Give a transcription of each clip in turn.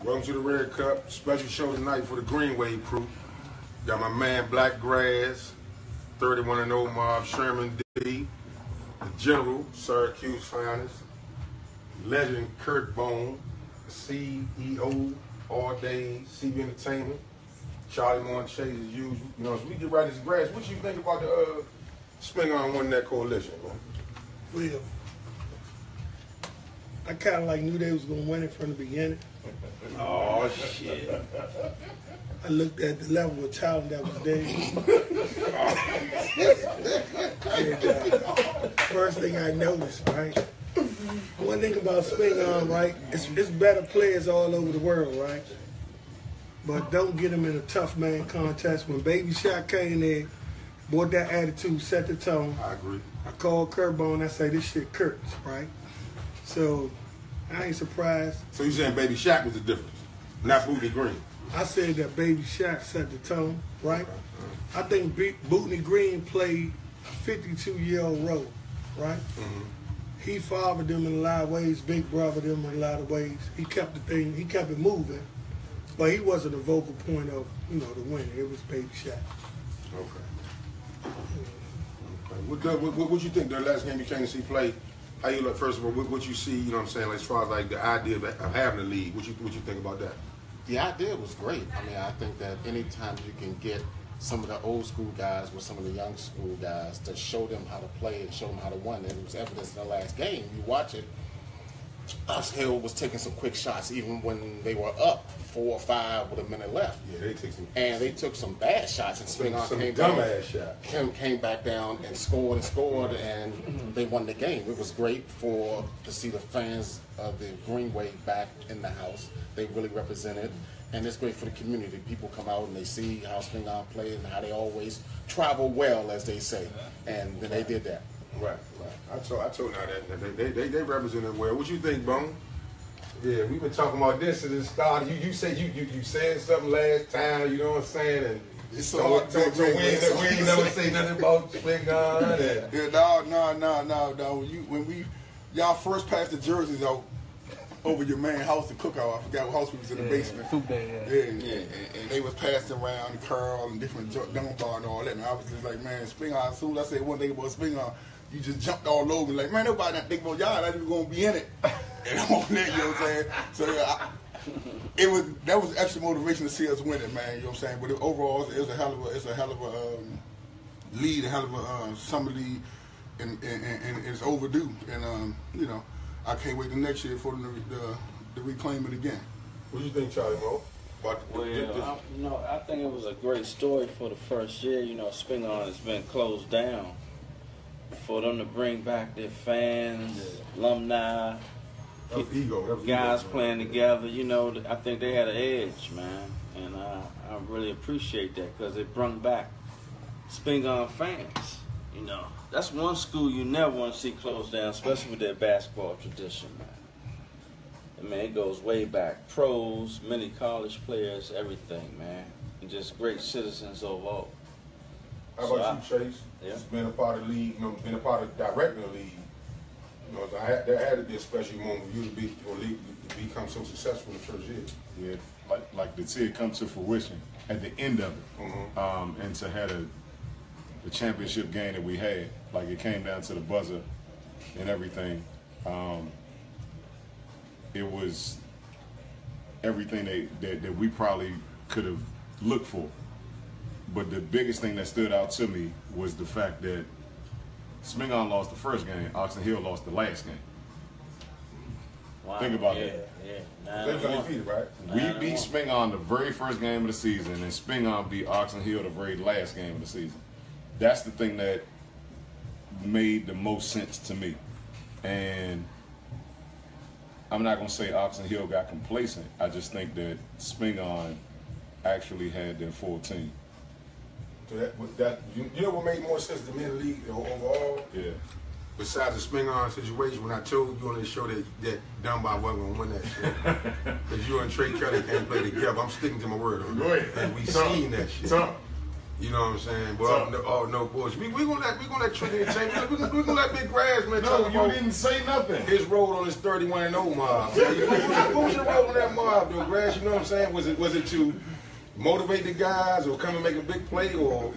Welcome to the Red Cup. Special show tonight for the Green Wave crew. Got my man Black Grass, 31-0 Mob, Sherman D, the General, Syracuse finest, legend Curtbone, CEO, all day, CB Entertainment, Charlie Monchase as usual. You know, so we get right as grass. What you think about the spin on winning that coalition, bro? Well, I kind of like knew they was gonna win it from the beginning. Oh shit! I looked at the level of talent that was there. And, first thing I noticed, right? One thing about spin on, right? It's better players all over the world, right? But don't get them in a tough man contest. When Baby Shot came there, boy, that attitude set the tone. I agree. I called Curtbone. I say this shit Curt's, right? So I ain't surprised. So you saying Baby Shaq was the difference, not Booty Green? I said that Baby Shaq set the tone, right? I think Booty Green played a 52-year-old role, right? He fathered them in a lot of ways, big brother them in a lot of ways. He kept the thing, he kept it moving, but he wasn't the vocal point of, you know, the winner. It was Baby Shaq. Okay. What you think the last game you came to see play? How you look? First of all, what you see? You know what I'm saying? Like, as far as like the idea of having a league, what you think about that? The idea was great. I mean, I think that anytime you can get some of the old school guys with some of the young school guys to show them how to play and show them how to win, and it was evidence in the last game. You watch it. Us Hill was taking some quick shots even when they were up 4 or 5 with a minute left. Yeah, they took some. And they took some bad shots and Some dumbass shot. Came back down and scored, and they won the game. It was great to see the fans of the Green Wave back in the house. They really represented, and it's great for the community. People come out and they see how Spin On plays and how they always travel well, as they say, and then they did that. Right. I told now that they represented well. What you think, Bone? Yeah, we've been talking about this at the start. You said you said something last time. You know what I'm saying? And it's so hard to we ain't never say nothing about Spin On. Yeah, no. When y'all first passed the jerseys out over your main house, the cookout, I forgot what house we was in the basement. And they was passing around the curl and different Dunbar and all that. And I was just like, man, Spin On. As soon as I said one thing about Spin On, you just jumped all over me like, man, nobody not think about y'all. Not even gonna be in it. And I'm on there, you know what I'm saying? So yeah, that was extra motivation to see us win it, man. You know what I'm saying? But overall, it's a hell of a lead, a hell of a summer league, and it's overdue. And you know, I can't wait the next year for them to reclaim it again. What do you think, Charlie Mo? I think it was a great story for the first year. You know, Spin On has been closed down. For them to bring back their fans, alumni, guys playing together, you know, I think they had an edge, man. And I really appreciate that because it brought back Spin On fans. You know, that's one school you never want to see closed down, especially with their basketball tradition, man. I mean, it goes way back. Pros, many college players, everything, man. And just great citizens overall. How about you, Chase? Yeah. Just being a part of the league, you know, being a part of directing the league. You know, there had to be a special moment for you to become so successful in the first year. Yeah, like to see it come to fruition at the end of it, and to have the championship game that we had, like it came down to the buzzer and everything. It was everything that we probably could have looked for. But the biggest thing that stood out to me was the fact that Spin On lost the first game, Oxon Hill lost the last game. Wow. Think about that. Yeah. They got defeated, right? We beat Spin On the very first game of the season, and Spin On beat Oxon Hill the very last game of the season. That's the thing that made the most sense to me. And I'm not going to say Oxon Hill got complacent. I just think that Spin On actually had their full team. So you know what made more sense to me in the league overall? Yeah. Besides the Spin On situation, when I told you on this show that Dunbar wasn't going to win that shit. Because you and Trey Kelly can't play together. I'm sticking to my word on that. Go ahead. And we seen that shit. You know what I'm saying? But no bullshit. We gonna let Trinity change. We gonna let Big Grass man talk about. No, you didn't say nothing. His role on this 31-0 mob. What was your role on that mob, though, Grass? You know what I'm saying? Was it to motivate the guys, or come and make a big play, or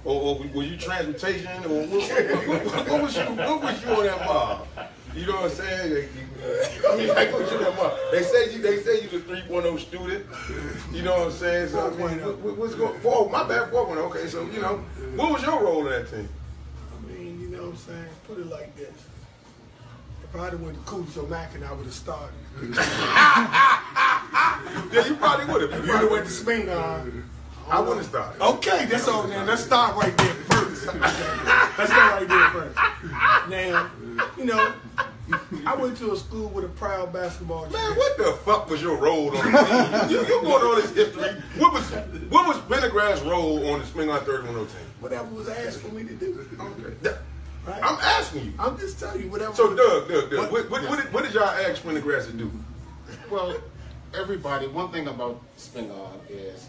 was you transportation, or what was you on that mob? You know what I'm saying? I mean, like, what you on that mob? They say you the 3.0 student. You know what I'm saying? So, I mean, what's going? My bad, 4.0. Okay, so you know, what was your role in that team? I mean, you know what I'm saying? Put it like this. If I'd have went to Cooch or Mack and I would have started. Yeah, you probably would have. If you'd have went to Spingarn, I wouldn't have started. okay, that's all, man. Let's start right there first. Let's go right there first. Now, you know, I went to a school with a proud basketball team. Man, what the fuck was your role on the team? You going on this history. What was Pendergrast's role on the Spingarn 31-0 team? Whatever was asked for me to do. Okay. Right? I'm asking you. I'm just telling you, whatever. So, Doug, what did y'all ask Pendergrast to do? Well, everybody, one thing about Spingarn is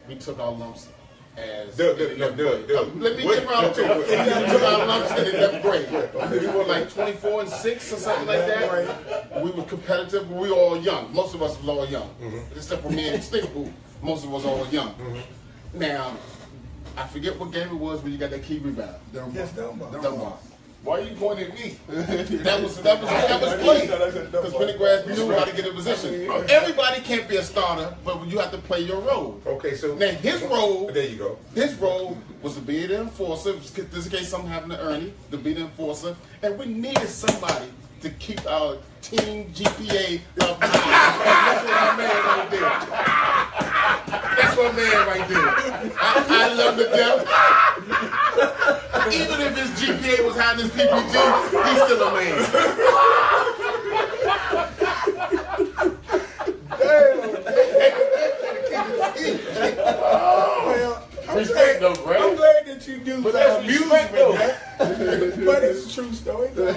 we took our lumps as... Doug. Let me get around to it. We took our lumps in the 11th grade. We were like 24 and 6 or something like that. We were competitive. We were all young. Most of us was all young. Except for me and Stinkboo. Most of us all young. Now, I forget what game it was when you got that key rebound. Yes, Dunbar. Dunbar. Why are you pointing at me? That was key. Because Pendergrast knew how to get in position. Everybody can't be a starter, but you have to play your role. Okay, so Now his role. There you go. His role was to be the enforcer. Just in case something happened to Ernie, to be the enforcer, and we needed somebody to keep our team GPA up high. That's what our man right there. That's my man right there. I love the death. Even if his GPA was higher than his PPG, he's still a Well, Respect though, bro. I'm glad that you do But that's respect though. but it's a true story. Long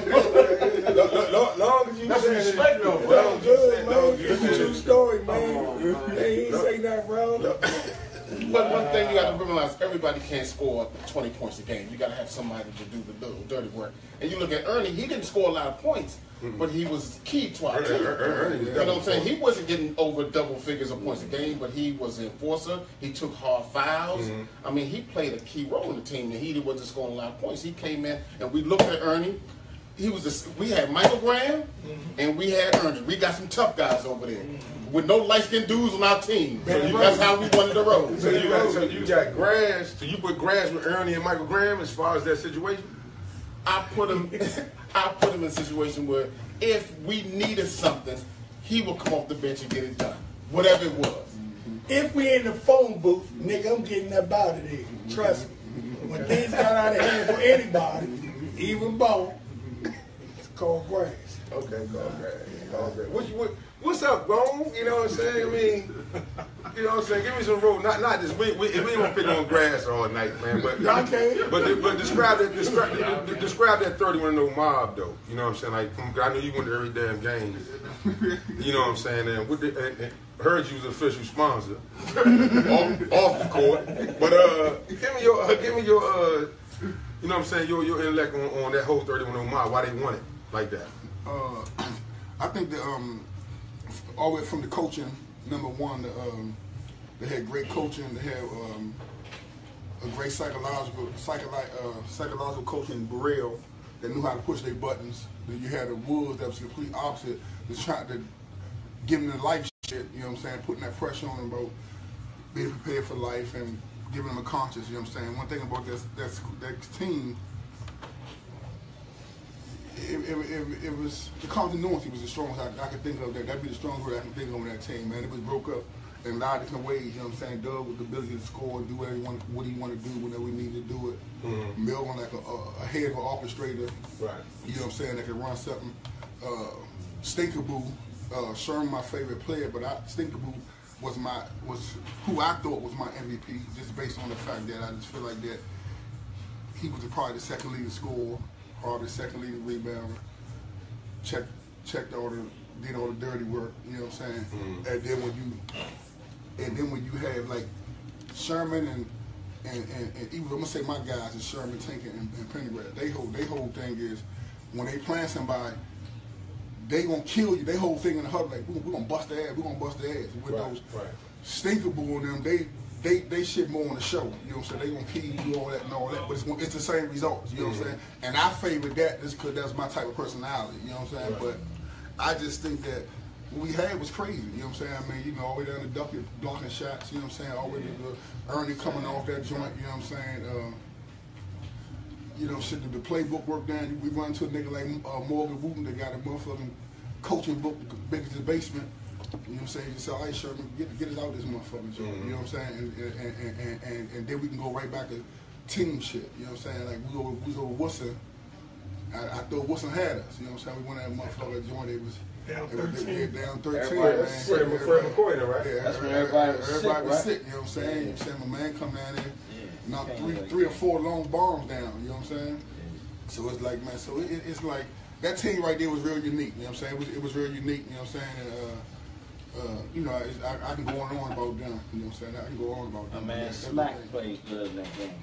as you That's say respect though, bro. Good, man. It's a true story, man. Hey, he ain't say nothing wrong. But one thing you got to realize, everybody can't score 20 points a game. You got to have somebody to do the little dirty work. And you look at Ernie, he didn't score a lot of points, but he was key to our team. You know what I'm saying? He wasn't getting over double figures of points a game, but he was an enforcer. He took hard fouls. I mean, he played a key role in the team, and he wasn't scoring a lot of points. He came in, and we looked at Ernie. We had Michael Graham, and we had Ernie. We got some tough guys over there. With no light-skinned dudes on our team. That's how we wanted to roll. So you got Grass. So you put Grass with Ernie and Michael Graham as far as that situation? I put him in a situation where if we needed something, he would come off the bench and get it done. Whatever it was. If we in the phone booth, nigga, I'm getting up out of there. Trust me. When things got out of hand for anybody, even Bo, it's called Grass. Okay, call Grass. What's up, Bone? You know what I'm saying? I mean, you know what I'm saying? Give me some road. Not just we ain't gonna pick on Grass all night, man. But but describe that 31-0 mob though. You know what I'm saying? Like, I know you went to every damn game. You know what I'm saying? And heard you was an official sponsor off the court. But give me your you know what I'm saying? Your intellect on that whole 31-0 mob. Why they want it like that? I think that all the way from the coaching, number one, they had great coaching. They had a great psychological coaching in Burrell that knew how to push their buttons. Then you had the Wolves that was the complete opposite, just trying to give them the life shit. You know what I'm saying? Putting that pressure on them about being prepared for life and giving them a conscience. You know what I'm saying? One thing about that team. It was the continuity was the strongest I could think of. That'd be the strongest word I can think of on that team, man. It was broke up in a lot of different ways. You know what I'm saying? Doug with the ability to score and do what he wanted to do whenever we needed to do it. Melvin like a head of an orchestrator. Right. You know what I'm saying? That could run something. Stinkaboo, Sherman, my favorite player, but Stinkaboo was who I thought was my MVP, just based on the fact that I just feel like that he was probably the second leading scorer. Probably second leading rebounder, did all the dirty work, you know what I'm saying? And then when you have like Sherman and even I'm gonna say my guys is Sherman, Tinker, and Pendergrast. They whole thing is when they playing somebody, they gonna kill you. They whole thing in the huddle like we gonna bust their ass. We gonna bust their ass. With those Stinkerbull and them, they shit more on the show. You know what I'm saying? They gonna kill you, do all that and all that, but it's the same results. You know what I'm saying? And I favor that just because that's my type of personality. You know what I'm saying? But I just think that what we had was crazy. You know what I'm saying? I mean, you know, all the way down to blocking shots. You know what I'm saying? All the way to Ernie coming off that joint. You know what I'm saying? You know, shit, the playbook work down. We run to a nigga like Morgan Wooten that got a motherfucking coaching book big as the basement. You know what I'm saying? You say, all right, Sherman, get us out this motherfucking joint. You know what I'm saying? And then we can go right back to team shit. You know what I'm saying? Like we was over Woodson. I thought Woodson had us. You know what I'm saying? We went at that motherfucker joint. It was down 13. Down 13, everybody man. was sick. Fred McCoy, right? Yeah, that's when everybody was sick. You know what I'm saying? You know what I'm saying? My man come down there, knock three or four long bombs down. You know what I'm saying? So it's like, man, so it's like, that team right there was real unique. You know what I'm saying? It was real unique. You know what I'm saying? And, you know, I can go on and on about them. You know what I'm saying? I can go on about them. My man Smack played good in that game.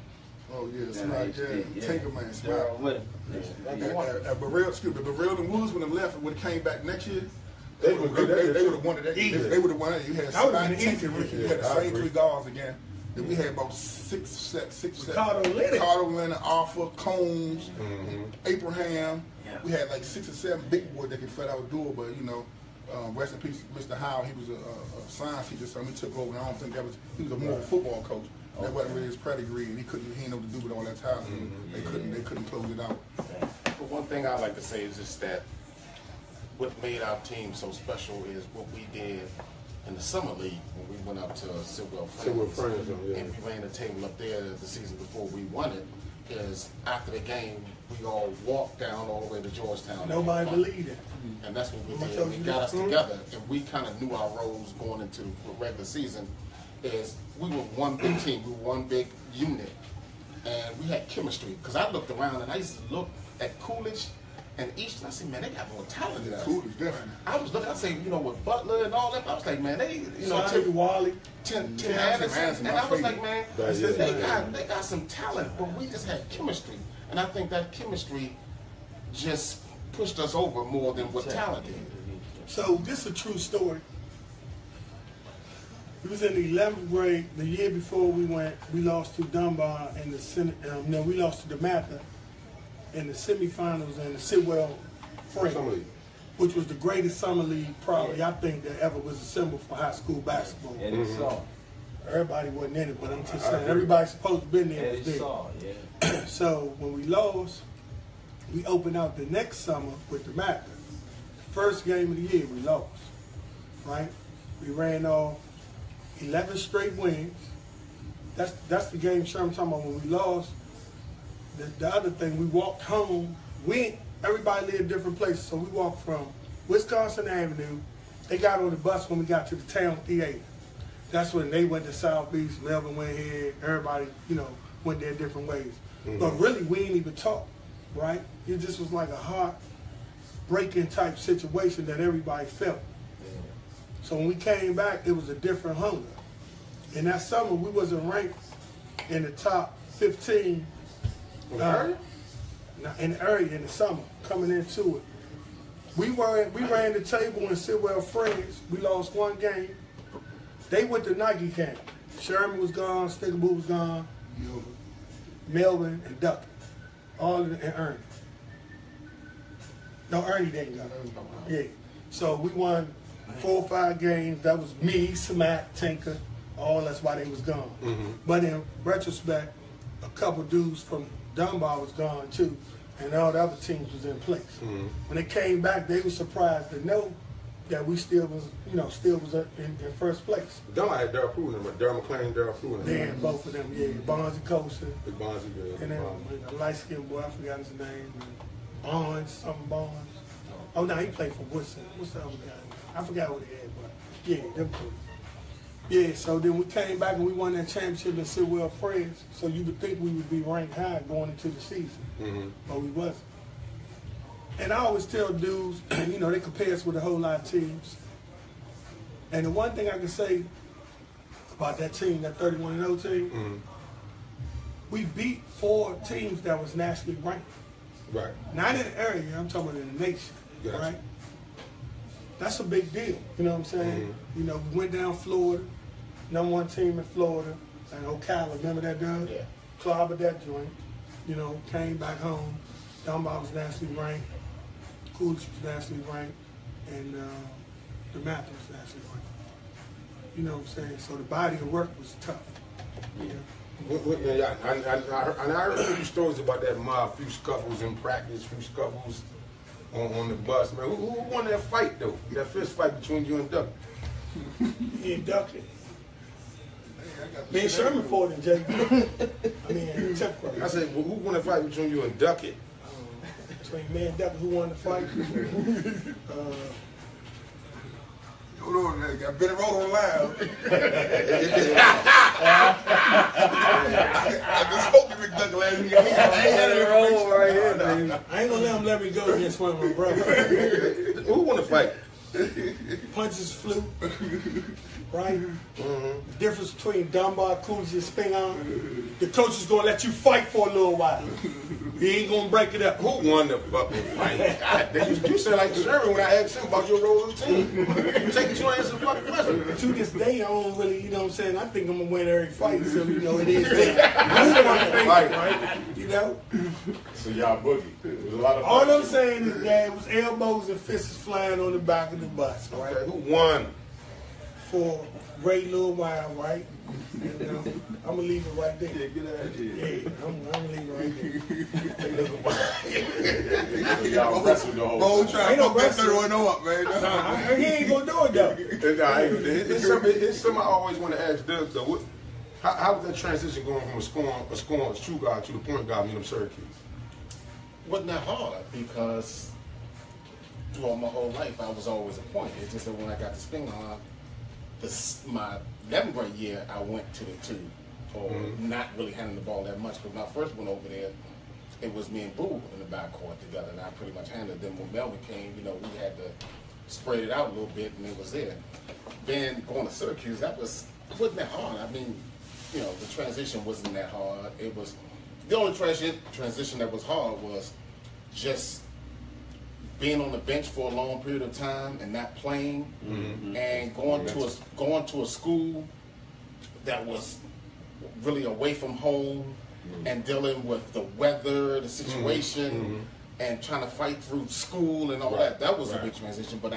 Oh, yeah, Smack, yeah. Tinker, man, Smack. With him. Burrell and Woods, when they left, when it came back next year, They would have won it. They would have won it. You had Smack, Tinker, you had the same three guards again. Then we had about six Ricardo Leonard, Arthur, Combs, Abraham. Yeah. We had like 6 or 7 big boys that could flat out do it, but you know, rest in peace, Mr. Howell. He was a science teacher, so he took over. And I don't think he was a more football coach. That wasn't really his pedigree, and he didn't know what to do with all that talent. They couldn't close it out. But one thing I like to say is just that what made our team so special is what we did in the summer league when we went up to Sidwell Friends, and we ran the table up there the season before we won it. Is after the game, we all walked down all the way to Georgetown. Nobody believed it. And that's what we did. It got us together, and we kind of knew our roles going into the regular season. Is we were one big team, we were one big unit, and we had chemistry. Because I looked around and I used to look at Coolidge and Easton. I said, man, they got more talent than us. Coolidge, definitely. I was looking, I said, you know, with Butler and all that, I was like, man, they, you know, Tim Wally, Tim Anderson, and I was like, man, they got some talent, but we just had chemistry. And I think that chemistry just pushed us over more than what talent did. So this is a true story. It was in the 11th grade, the year before we lost to Dunbar in the we lost to DeMatha in the semifinals in the Sidwell Friends, which was the greatest summer league probably I think that ever was assembled for high school basketball. Yeah, they saw. Everybody wasn't in it, but I'm just saying everybody supposed to be in there. Was there. So when we lost, we opened out the next summer with DeMatha. First game of the year we lost, right? We ran off 11 straight wins. That's the game Sherman talking about when we lost. The other thing, we walked home. Everybody lived different places, so we walked from Wisconsin Avenue. They got on the bus when we got to the town theater. That's when they went to South Beach, Melvin went here, everybody, you know, went their different ways. But really, we didn't even talk, right? It just was like a heart-breaking type situation that everybody felt. So when we came back, it was a different hunger. In that summer, we wasn't ranked in the top 15 in the area in the summer, coming into it. We ran the table in Sidwell Friends. We lost one game. They went to Nike camp. Sherman was gone, Snickerboo was gone, Melvin and Duck, and Ernie. No, Ernie didn't go. Yeah. So we won 4 or 5 games. That was me, Smack, Tinker, all that's why they was gone. But in retrospect, a couple dudes from Dunbar was gone too, and all the other teams was in place. When they came back, they were surprised to know that we still was in first place. Dunbar had Darryl Pruitt in them, Darryl McClain, Darryl Pruitt. They had both of them, yeah. Bonzi Costa. Bonzi, yeah. And then a light-skinned boy, I forgot his name. Bonds. Oh, no, he played for Woodson. What's the other guy? I forgot what he had, but yeah, them two. Yeah, so then we came back and we won that championship in Sidwell Friends. So you would think we would be ranked high going into the season, but we wasn't. And I always tell dudes, you know, they compare us with a whole lot of teams. And the one thing I can say about that team, that 31-0 team, we beat 4 teams that was nationally ranked. Right. Not in the area, I'm talking about in the nation, Gotcha. right? That's a big deal, you know what I'm saying? You know, we went down Florida, #1 team in Florida, and Ocala, remember that, Doug? Yeah. Clobbered that joint, you know, came back home. Dunbar was nationally ranked, Coolidge was nationally ranked, and the Mapper was nationally ranked. You know what I'm saying? So the body of work was tough. Yeah. I heard a few stories about that mob, a few scuffles in practice, a few scuffles on the bus, man. Who won that fight, though? That fist fight between you and Duck? He and Ducky. Me and Sherman fought in JV. I mean, Tip I said, well, who won the fight between you and Ducky? Between me and Ducky, who won the fight? Hold on, man. Got Benny Roll on live. I just spoke to McDuck last week. Benny Roll right here, baby. I ain't gonna let him let me go against one of my brothers. Who won the fight? Punches flew, right? The difference between Dunbar, Coolidge, and Spingarn, the coach is gonna let you fight for a little while. He ain't gonna break it up. Who won the fucking fight? God damn, you sound like Sherman when I asked him about your role in the team. You take your answer the fucking question. To this day, I don't really, you know what I'm saying? I think I'm gonna win every fight, so you know it is there. That's what I'm thinking, right? You know? So y'all boogie. It was a lot of All fun. I'm saying is that it was elbows and fists flying on the back of the bus, right? Okay, who won? For a great little while, right? And, I'm gonna leave it right there. Yeah, get out of here. Yeah, I'm gonna leave it right there. So y'all wrestled the whole Bro, time. trying Ain't to no fuck that wrestling. 31 up, man. Nah, he ain't gonna do it though. It's something I always want to ask Doug, though. How was that transition going from a scoring true guard to the point guard in Syracuse? Wasn't that hard because throughout my whole life I was always a point. It's just that when I got to Spingarn, my 11th grade year I went to the 2, or not really handling the ball that much. Because when I first went over there, it was me and Boo in the backcourt together, and I pretty much handled them. When Melvin came, you know, we had to spread it out a little bit, and it was there. Then going to Syracuse, it wasn't that hard. I mean, you know, the transition wasn't that hard. It was the only transition that was hard was just being on the bench for a long period of time and not playing, and going to a school that was really away from home, and dealing with the weather, the situation, and trying to fight through school and all that. That was a big transition. But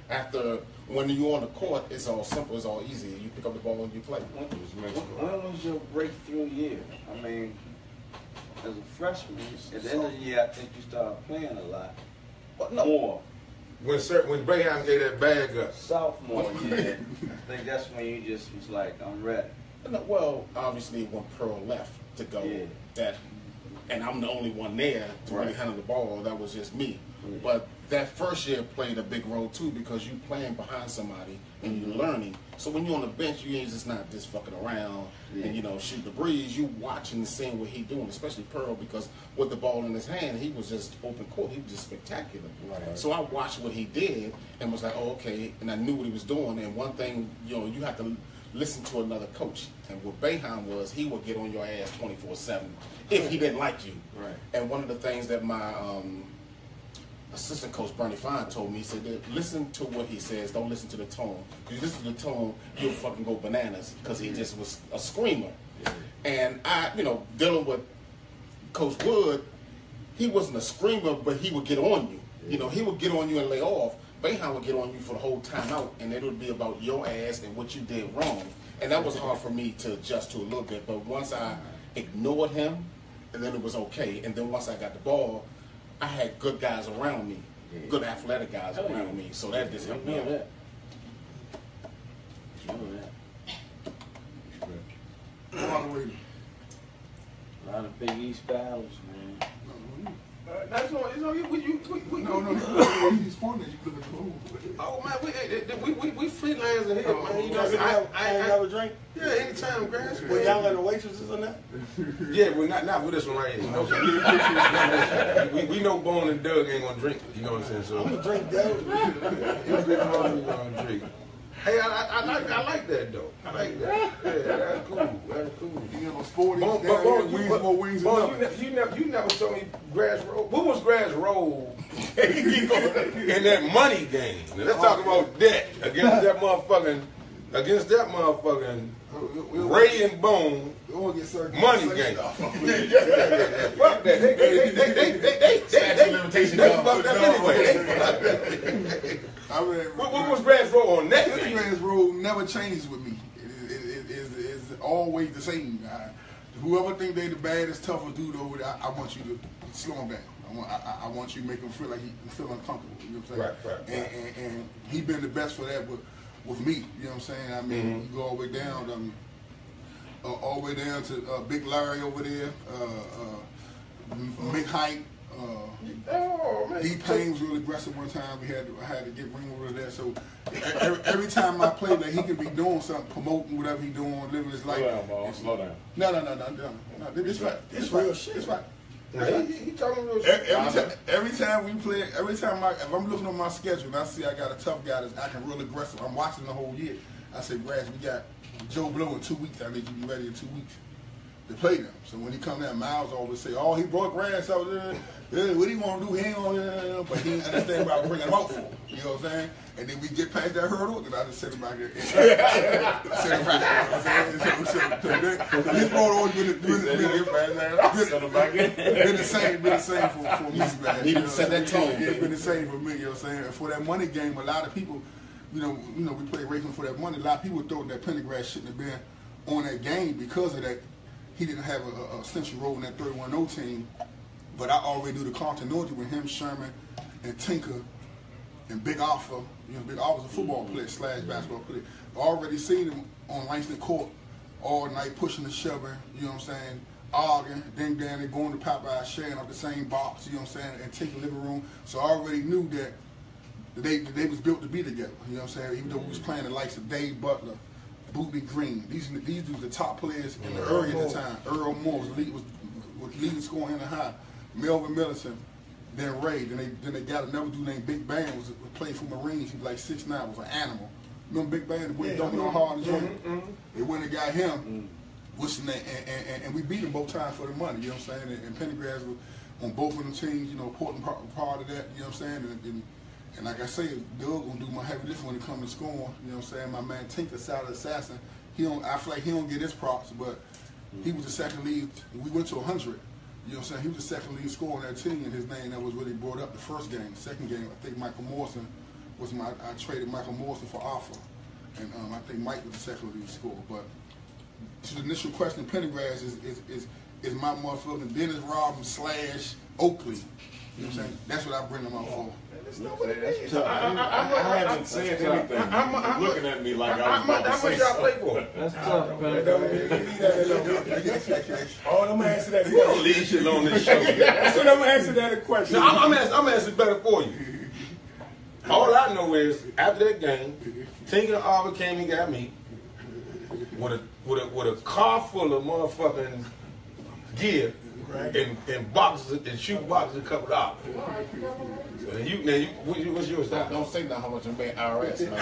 after when you're on the court, it's all simple, it's all easy. You pick up the ball and you play. When was your breakthrough year? I mean, as a freshman, at the end of the year, I think you started playing a lot. More. When Bayham gave that bag up. Sophomore year, I think that's when you just was like, I'm ready. Well, obviously when Pearl left to go, and I'm the only one there to really handle the ball, that was just me. But that first year played a big role too, because you playing behind somebody and you're learning. So when you're on the bench, you ain't just not just fucking around and, you know, shoot the breeze. You watching and seeing what he doing, especially Pearl, because with the ball in his hand, he was just open court. He was just spectacular. Right. So I watched what he did and was like, oh, okay, and I knew what he was doing. And one thing, you know, you have to listen to another coach. And what Boeheim was, he would get on your ass 24/7 if he didn't like you. Right. And one of the things that my assistant coach Bernie Fine told me, he said, listen to what he says, don't listen to the tone. Because you listen to the tone, you'll fucking go bananas, because he just was a screamer. And I, you know, dealing with Coach Wood, he wasn't a screamer, but he would get on you. You know, he would get on you and lay off. Boeheim would get on you for the whole time out, and it would be about your ass and what you did wrong. And that was hard for me to adjust to a little bit. But once I ignored him, and then it was okay. And then once I got the ball, I had good guys around me, good athletic guys around me. So that just helped me out. A lot of Big East battles, man. That's no, He's forming. You look at the hole. Oh man, we freelancing here, man. You know, I ain't never drink. Yeah, anytime, grass. With y'all and the waitresses on that? Yeah, well, not with this one right here. We know Bone and Doug ain't gonna drink. You know what I'm saying? So I'm gonna drink that. we gonna drink. Hey, I like that though. I like that. Yeah, that's cool. That's cool. You know, sporty. More wings you never told me Grass Road. What was Grass Road in that money game? Now, let's talk about that against that motherfucking Ray and Bone money game. Fuck that. They fucked up anyway. What was Grass Road on that game? Grass Road never changes with me. It's always the same. Whoever think they the baddest, toughest dude over there, I want you to slow him down. I want you to make him feel like he feel uncomfortable. You know what I'm saying? Right. And he been the best for that with me. You know what I'm saying? I mean, you go all the way down to Big Larry over there, Big Height. D Payne was really aggressive one time. I had to get ring over there. So every time I play, like he could be doing something, promoting whatever he doing, living his life. Slow down. No. This right. This real shit. This right. He talking real shit. Every time we play, if I'm looking on my schedule and I see I got a tough guy that's acting real aggressive, I'm watching the whole year. I say, Grass, we got Joe Blow in 2 weeks. I need you to be ready in 2 weeks to play them. So when he come down, Miles always say, "Oh, he brought Grass out there. What he want to do? He ain't on there." But he didn't understand about bringing him out for him. You know what I'm saying? And then we get past that hurdle, then I just send him back there. Send him back. So he brought on been the same for me, man. He didn't set that tone. It's been the same for me. You know what I'm saying? And for that money game, a lot of people, you know, we play racing for that money. A lot of people thought that Pendergrast shouldn't have been on that game because of that. He didn't have a central role in that 31-0 team, but I already knew the continuity with him, Sherman, and Tinker, and Big Alpha. You know, Big Alpha's a football player / basketball player. I already seen him on Langston Court all night, pushing and shoving, you know what I'm saying, arguing, ding dang, and going to Popeye, sharing up the same box, you know what I'm saying, and taking the living room. So I already knew that they was built to be together, you know what I'm saying, even though we was playing the likes of Dave Butler, Booty Green. These dudes the top players in the area at the time. Earl Moore was leading scoring in the high. Melvin Millicent, then Ray. Then they got another dude named Big Bang was playing for Marines. He was like 6'9", was an animal. Remember Big Bang? The boy dumping on hard and joint. They went and got him. What's the name? And we beat him both times for the money. You know what I'm saying? And Pendergrast was on both of them teams. You know, important part of that. You know what I'm saying? And like I say, Doug gonna do my heavy lifting when it comes to scoring. You know what I'm saying? My man Tinker, Silent Assassin, I feel like he don't get his props, but he was the second lead. We went to 100. You know what I'm saying? He was the second lead scorer on that team, and his name that was really brought up the first game. The second game, I think Michael Morrison was I traded Michael Morrison for Alpha, and I think Mike was the second lead scorer. But to the initial question, Pendergrast is my motherfucking Dennis Robbins / Oakley. You know what I'm saying? That's what I bring them out for. I haven't said anything. You're looking at me like I was about to say y'all play for? That's tough, man. Oh, I'm gonna answer that We don't leave shit on this show. That's what I'm gonna answer that question. No, I'm answering better for you. All I know is after that game, Tinker and Arbor came and got me with a car full of motherfucking gear. Right. And boxes and shoe boxes, a couple of dollars. What's yours? Don't say nothing how much I'm paying IRS, man.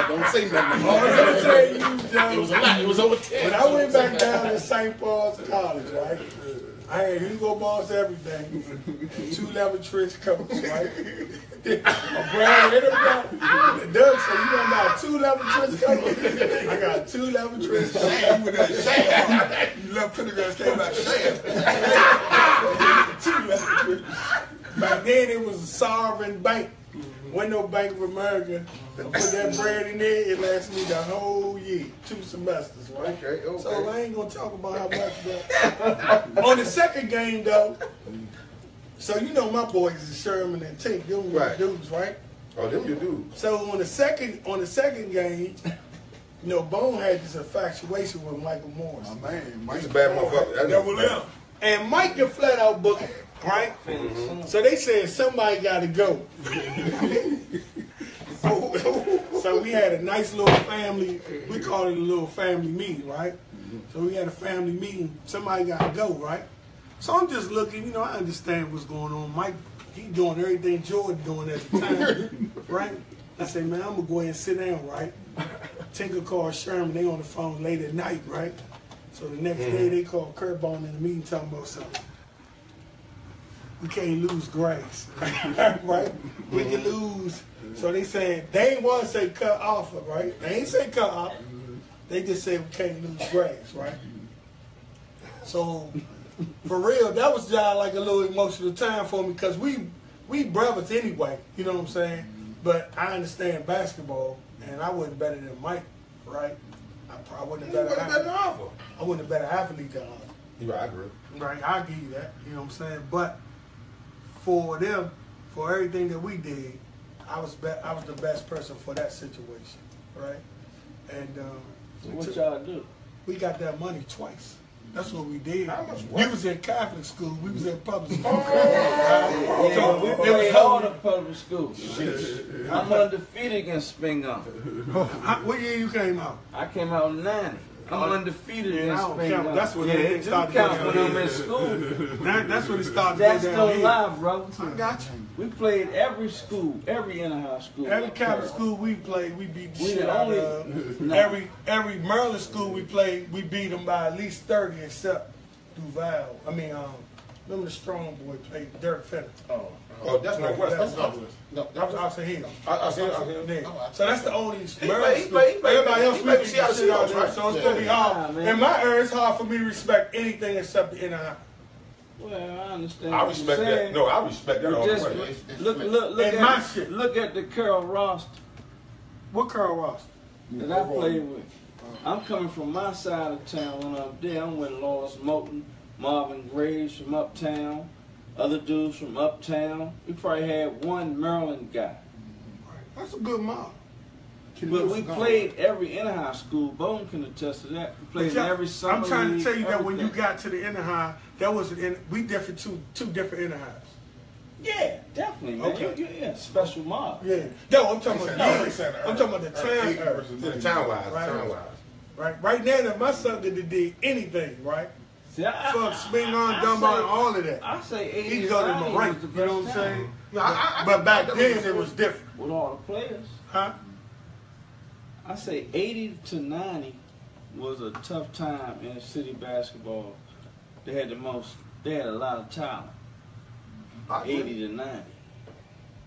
Don't say nothing. All I'm gonna tell you, Joe, it was a lot. It was over 10. When I went back down to St. Paul's College, right? I had Hugo Boss everything, 2-level trench coats, right? A brand hit him. Doug said, "You want about 2-level trench coats?" I got 2-level trench coats. You left Pendergrast came back sham. 2-level trench. Back then it was a sovereign bank. Wasn't no Bank of America. Put that bread in there, it lasted me the whole year, 2 semesters, right? Okay. So I ain't gonna talk about how much that. On the second game though, so you know my boys is Sherman and Tink, them dudes, right? Oh, them your dudes. So on the second game, you know, Bone had this infatuation with Michael Morris. My man, He's a bad motherfucker. That was him. And Mike get flat out booked, right? Mm-hmm. So they said somebody got to go. So we had a nice little family. We called it a little family meeting, right? So we had a family meeting. Somebody got to go, right? So I'm just looking. You know, I understand what's going on. Mike, he doing everything Jordan doing at the time, right? I said, man, I'm gonna go ahead and sit down, right? Tinker called Sherman, they on the phone late at night, right? So the next day they called Curtbone in the meeting talking about something. We can't lose grass, right? We can lose. So they said, they ain't want to say cut off, right? They ain't say cut off. They just said we can't lose grass, right? So for real, that was just like a little emotional time for me because we brothers anyway, you know what I'm saying? But I understand basketball, and I wasn't better than Mike, right? I probably wasn't a better athlete. I wasn't a better athlete than him. Right, I agree. Right, I'll give you that, you know what I'm saying? But for them, for everything that we did, I was the best person for that situation, right? And so what y'all do? We got that money twice. That's what we did. How much We was in Catholic school. We was in public school. Yeah, we played all the public schools. I'm undefeated against Spingarn. What year you came out? I came out in 90. I'm undefeated against Spingarn. That's when it started. Count when I'm in school. That's when it started. That's still alive, bro. I got you. We played every school, every inner-house school. Every Catholic school we played, we beat the We shit the out only- of. No. Every Maryland school we played, we beat them by at least 30 except Duval. I mean, remember the strong boy played Dirk Fenner. Oh, that's no West. That's not West. No, that was Oxford Hill. I see it. Yeah. So that's the only He Maryland played- school. he played- Everybody else he we played beat Seattle the shit out of Seahawks, them. right? So it's gonna be hard. Yeah, man. In my era, it's hard for me to respect anything except the inner house. Well, I understand. I what respect you're that. saying. No, I respect that all the Just way. And my shit. look at the Carol roster What Carl Ross? that I played with. I'm coming from my side of town when I'm there. I'm with Lawrence Moulton, Marvin Graves from uptown, other dudes from uptown. We probably had one Maryland guy. That's a good mom. But we played every inner-house school. Bone can attest to that. We played in every summer I'm trying to league, tell you that when you everything. got to the inner high, that was we different two different inner highs. Yeah, definitely, man. Okay. Yeah, special mob. Yeah. No, I'm talking about No, years. I'm talking about the time era. The town-wise, Right. town-wise. Right now, if my son did anything, right? See, Fuck, spin on, dumb on, all of that. I say 80s, He go to 90s the right. was the You know what I'm best saying? time. No, But back then it was different, With all the players. huh? I say 80 to 90 was a tough time in city basketball. They had a lot of talent. 80 to 90.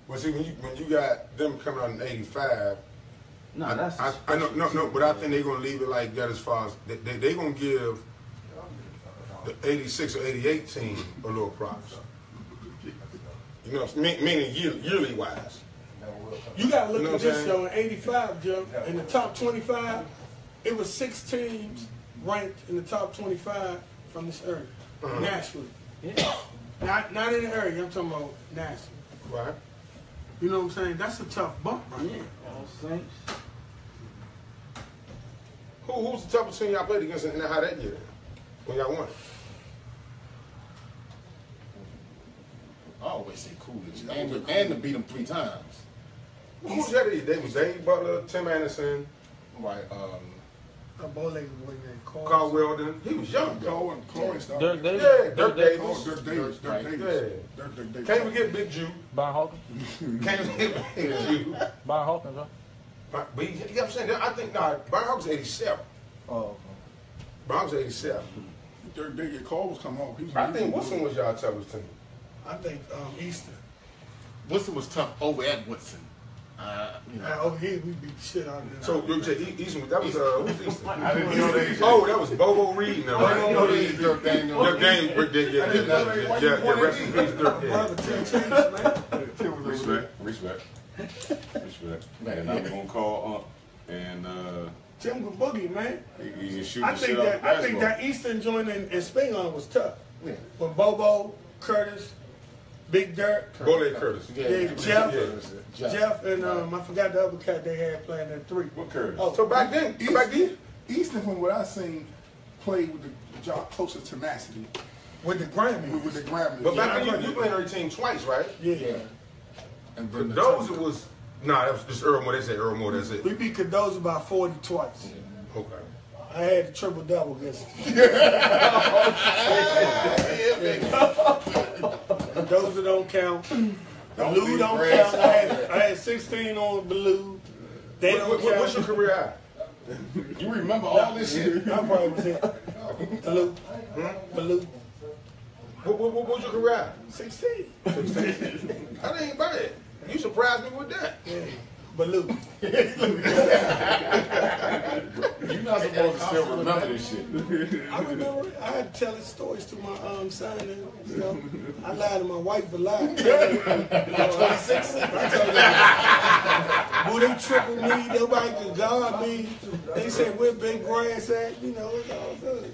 Well, see, when you got them coming out in '85, No, that's I know, no, but I think they're gonna leave it like that as far as they gonna give the '86 or '88 team a little props. You know, meaning yearly wise. You gotta look You know at what this I'm show in '85, Joe. In the top 25, it was 6 teams ranked in the top 25 from this area, nationally. yeah. Not in the area. I'm talking about nationally. Right. You know what I'm saying? That's a tough bump, right? Yeah. All Saints. Who's the toughest team y'all played against and how that year? When y'all won? I always say Coolidge. And to beat them 3 times. Who's that? They was Dave Butler, Tim Anderson, Right. A bow-legged boy named Carl Weldon. He was young. Corey stuff. Dirk Davis. Yeah, Dirk Oh, Davis. Dirk Davis. Dirk Right. Davis. Yeah. Dirk Davis. Can't forget Big Jew. Byron Hawkins. Can't forget Big Jew. Byron Hawkins, right? But you know what I'm saying? I think, Byron Hawkins 87. Oh, okay. Byron was 87. Dirk Davis. Cole was coming off. He was I think Woodson was y'all toughest team. I think Easton. Woodson was tough over at Woodson. Over here, we beat the shit out of them. So you say Easton, that was who's Easton? I didn't know they. Oh, that was Bobo Reed now, I didn't know right? they Dirk Daniels. Dirk Daniels, yeah, rest in peace, Dirk. Yeah. Brother, Tim Chase, man. Respect. And I'm gonna call Unc and Tim good boogie, man. he can shoot I the think shit out of that I think basketball. that Eastern joint in Spingarn was tough. Yeah. When Bobo, Curtis, Big Dirk, Bole Curtis. yeah, Jeff, Yeah. Jeff, and I forgot the other cat they had playing at 3. What Curtis? Oh, So back then, Easton, from what I seen, played with the job closest tenacity with the Grammy. with the Grammys. but back then you played every team twice, right? Yeah. And For then those it was that was just Earl Moore. They say Earl Moore. That's it. We beat Cardozo by 40 twice. Okay. I had the triple double against him. Cardozo don't count. Blue don't count. I had 16 on Blue. They don't count. What's your career high? You remember all this shit? I probably was in Blue. Blue. What was your career high? 16. That ain't bad. You surprised me with that. Yeah. Blue. You're not supposed to still remember this shit. I remember I had to tell his stories to my son, and you know, I lied to my wife a lot. 26. I told her, boy, they tripled me, nobody could guard me. They said, where Big Grass at? You know, it's all good.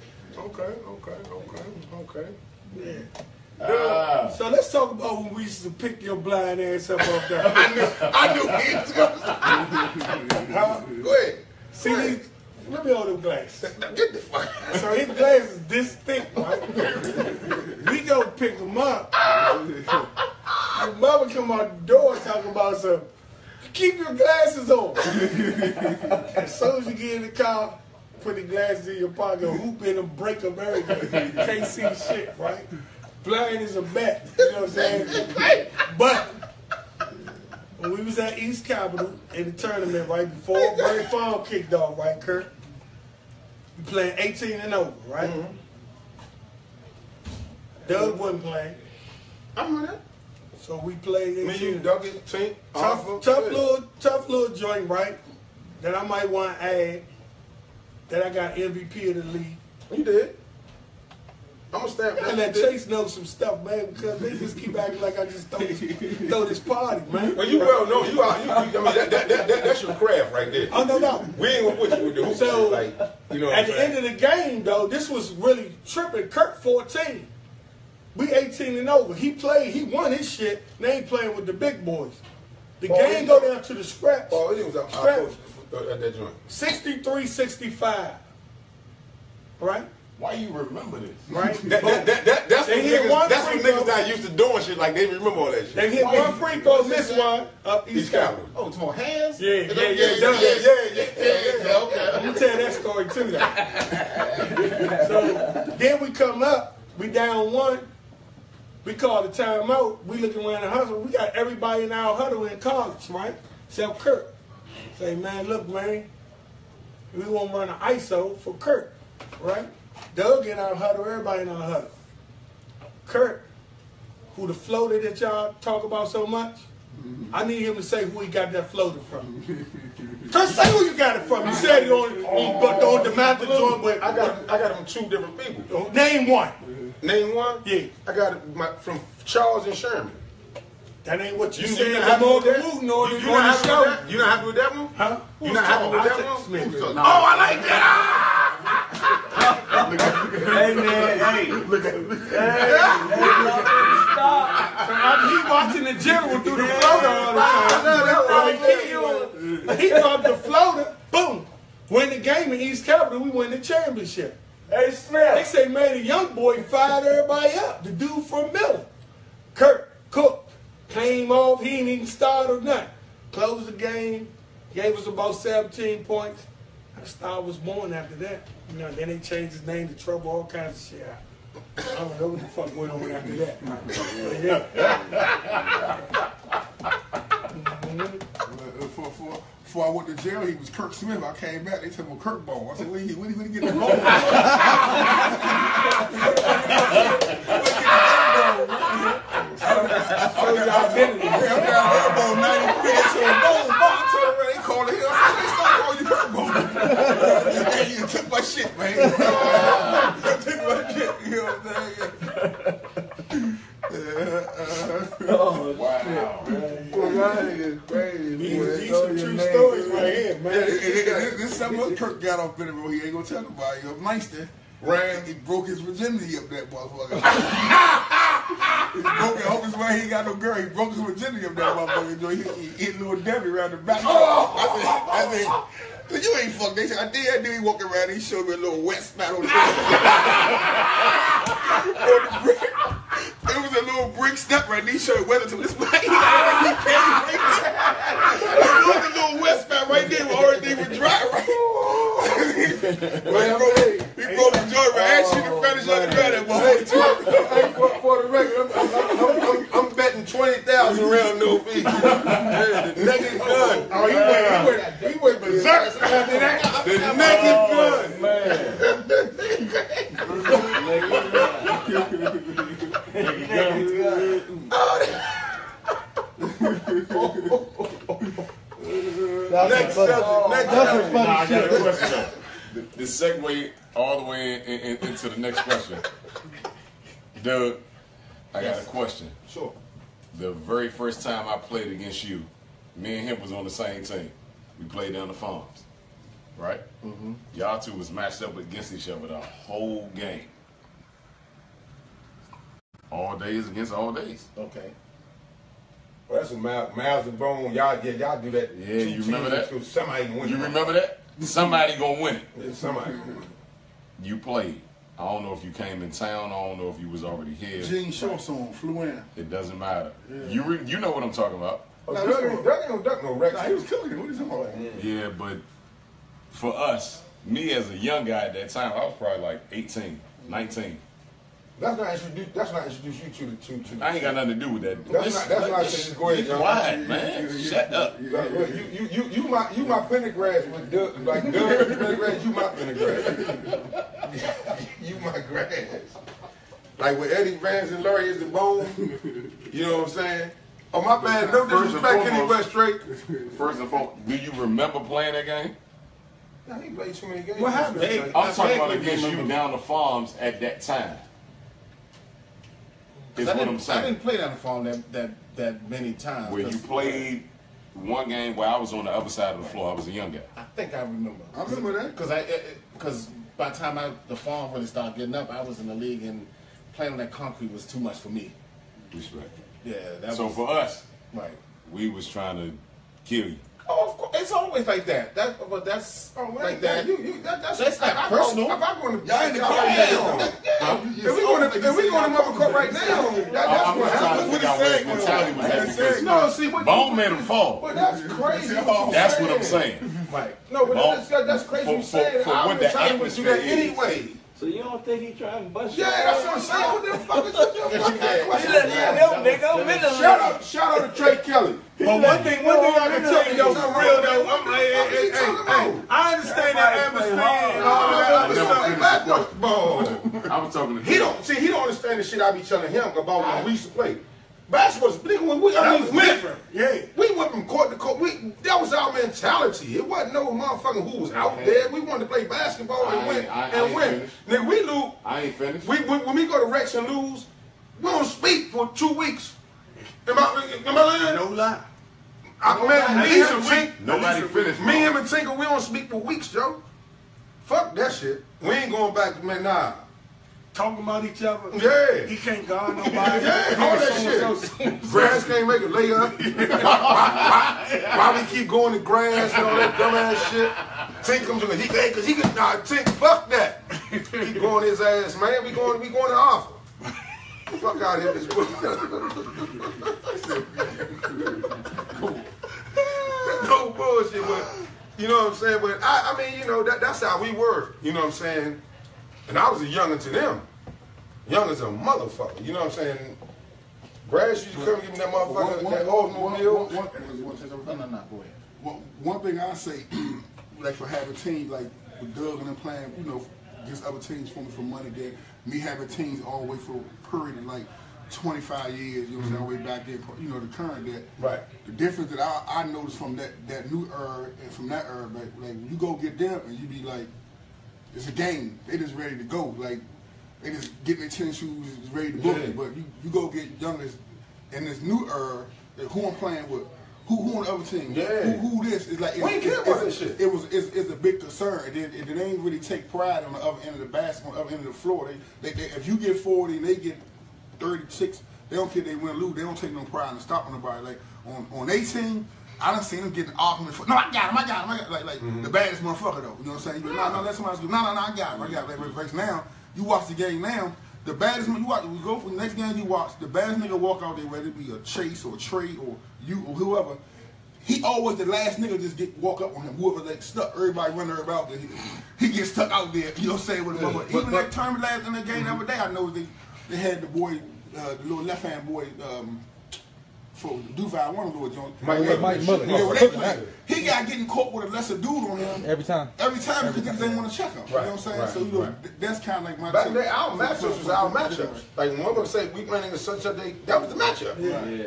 Okay. Yeah. So let's talk about when we used to pick your blind ass up off that. I knew he was going to Go ahead. See these? Let me hold them glasses. Get the fuck. So his glasses is this thick, right? We go pick him up. Your mother come out the door talking about something. Keep your glasses on. As soon as you get in the car, put the glasses in your pocket, hoop in them, break them, everything. Can't see shit, right? Blind as a bat, you know what I'm saying? But when we was at East Capitol in the tournament, right, before Barry Farm kicked off, right, Curt? We playing 18 and over, right? Mm-hmm. Doug wasn't playing. I remember that. So we played 18. Me, you, Dougie, Tink, tough little joint, right? That I might want to add. That I got MVP of the league. You did. I'm gonna stamp that. And let Chase know some stuff, man, because they just keep acting like I just throw this party, man. Well, you well know you are. I mean, that's your craft right there. Oh no. We ain't gonna put you with the hoop. So like, you know. At the end of the game, though, this was really tripping. Curt 14. We 18 and over. He played. He won his shit. They ain't playing with the big boys. The game go down to the scratch. Oh, it was our coach at that joint. 63-65. Right? Why you remember this? Right? That's what niggas that used to doing shit like they remember all that shit. They hit one free throw, miss one up East Capitol. Oh, it's more hands? Yeah. Okay. I'm gonna tell you that story too now. So then we come up, we down one, we call the timeout, we looking around the huddle, we got everybody in our huddle in college, right? Except Curt. Say, man, look, man, we want to run an ISO for Curt, right? Doug in our huddle, everybody in our huddle. Curt, who the floater that y'all talk about so much, I need him to say who he got that floater from. Just say who you got it from. You said it on the master joint, but I got it from two different people. Name one. Name one? Yeah. I got it from Charles and Sherman. That ain't what you You said. not happy with that? You not happy with that one? Huh? You not happy with that one? Smith. Oh, I like that! Hey man, hey. Look at Stop. He watching the general do the floater all the time. He dropped the floater, boom. Win the game in East Capitol, we win the championship. Hey Smith. They say, man, the young boy fired everybody up. The dude from Miller. Curt, Cook, came off, he didn't even start or nothing. Closed the game, gave us about 17 points. A star was born after that. You know, then they changed his name to Trouble, all kinds of shit. I don't know what the fuck went on after that. Before I went to jail, he was Curt Smith. I came back, they told me Curtbone. I said, when he get the bone? I'm down Curtbone 93. They told me, bone. They called it here. I said, they start calling you Curtbone. You took my shit, man. Took my shit. You know what I'm saying? Oh, wow. That is crazy. These some true stories right here, man. This something else Curt got off in the road. He ain't gonna talk about it. Langston ran. He broke his virginity up that motherfucker. He broke it. Hope his man he ain't got no girl. He broke his virginity up that motherfucker. He hit little Debbie around the back. I said, you ain't fucked. They said, I did. He walked around. He showed me a little wet spot on the brick. It was a little brick step right there. He showed weather to this way. It was a little wet spot right there where everything was dry, right? He broke the joint right. I asked you to finish on the ground. For the record, I'm betting 20,000 around Next subject. Next subject. I got a question though. The segue all the way into the next question. Doug, I got a question. Sure. The very first time I played against you, me and him was on the same team. We played down the farms, right? Mm-hmm. Y'all two was matched up against each other the whole game. All days against all days. Okay. Well, that's a Miles and Bone. Y'all do that. Yeah, you remember that? Somebody win. You remember that? Somebody gonna win it. Yeah, somebody. You played. I don't know if you came in town. I don't know if you was already here. Jean shorts on, flew in. It doesn't matter. Yeah. You know what I'm talking about. Doug ain't no duck no Rex. Nah, he was cooking. What are you talking about? Yeah, but for us, me as a young guy at that time, I was probably like 18, 19. That's not introduce you to I ain't got nothing to do with that. That's not just go ahead. Be quiet, man. Shut up. You my Pendergrast with Doug, like Doug Pendergrast. You my Pendergrast. You my grass. Like with Eddie Vance and Larry is the bone. You know what I'm saying? Oh my bad. No disrespect, Kenny West straight. First and foremost, do you remember playing that game? Nah, he played too many games. What happened? I'm talking about against you down the farms at that time. Is what I'm saying. I didn't play down the farm that many times. Where you played one game where I was on the other side of the floor. I was a young guy. I think I remember. I remember that. Because by the time the farm really started getting up, I was in the league, and playing on that concrete was too much for me. Respect. Yeah. So for us, right, we was trying to kill you. Oh, of course. It's always like that. That's like that. That's not personal. If I go in the y'all in the car if we going to mother court right now, that's what happens. What he said. No, see what Bone made him fall. But that's crazy. That's what I'm saying. Right. No, but that's crazy. You saying I was trying to do that anyway. So you don't think he trying to bust you? Yeah, that's what I'm saying. What the fuck is your question? Shout out to Trey Kelly. But one thing I can tell you though, for real though, I'm like, hey, I understand that atmosphere and all that other stuff. I was talking to He don't understand the shit I be telling him about when we used to play. Basketball, when we went from court to court. That was our mentality. It wasn't no motherfucking who was out there. We wanted to play basketball and win. Nigga, we lose. I ain't finished. When we go to Rex and lose, we don't speak for 2 weeks. Am I lying? No lie. Nobody finished. Me, him, and Tinker, we don't speak for weeks, Joe. Fuck that shit. We ain't going back to nah. Talking about each other. Yeah. He can't guard nobody. Yeah, all that shit. Grass can't make a layup. Why we keep going to grass and all that dumbass shit? Tink comes in, Tink, fuck that. Keep going his ass, man. We going to offer. Fuck out of here, this no bullshit, but you know what I'm saying? But I mean, you know, that's how we were. You know what I'm saying? And I was a youngin' to them. Young as a motherfucker. You know what I'm saying? Grass used to come and give me that motherfucker, that Oldsmobile. No, one thing I say, like for having teams like with Doug and them playing, you know, against other teams for me for money, that me having teams all the way for a period of like 25 years, you know what I'm saying, all the way back there, you know, the current that. Right. The difference that I noticed from that new era and from that era, like you go get them and you be like, it's a game. They just ready to go. Like they just getting their tennis shoes, ready to book it. But you go get youngest in this new era. Who I'm playing with? Who on the other team? Yeah. Who this is like? We ain't care about this shit. It's a big concern. And then they ain't really take pride on the other end of the basket, on the other end of the floor. They if you get 40 and they get 36, they don't care if they win or lose. They don't take no pride in stopping nobody. Like on 18. I done seen them getting an argument for, no, I got him. Like the baddest motherfucker though. You know what I'm saying? You go, no, let somebody go, no, I got him. Like, now, you watch the game now, the baddest, you go for the next game you watch, the baddest nigga walk out there, whether it be a Chase or a Trey or you or whoever, he always the last nigga just walk up on him. Whoever like stuck, everybody running everybody out there, he gets stuck out there, you know what I'm saying? With him. Even that tournament last in the game the other day, I know they had the boy, the little left hand boy, for Duval, one of the Lord Jones. Mike Miller. Yeah, when they played, he got getting caught with a lesser dude on him Every time. because niggas didn't want to check him. You know what I'm saying? Right, So you know that's kind of like my. Back then, our matchups was our matchups. Like when motherfuckers say we playing against such a day, that was the matchup.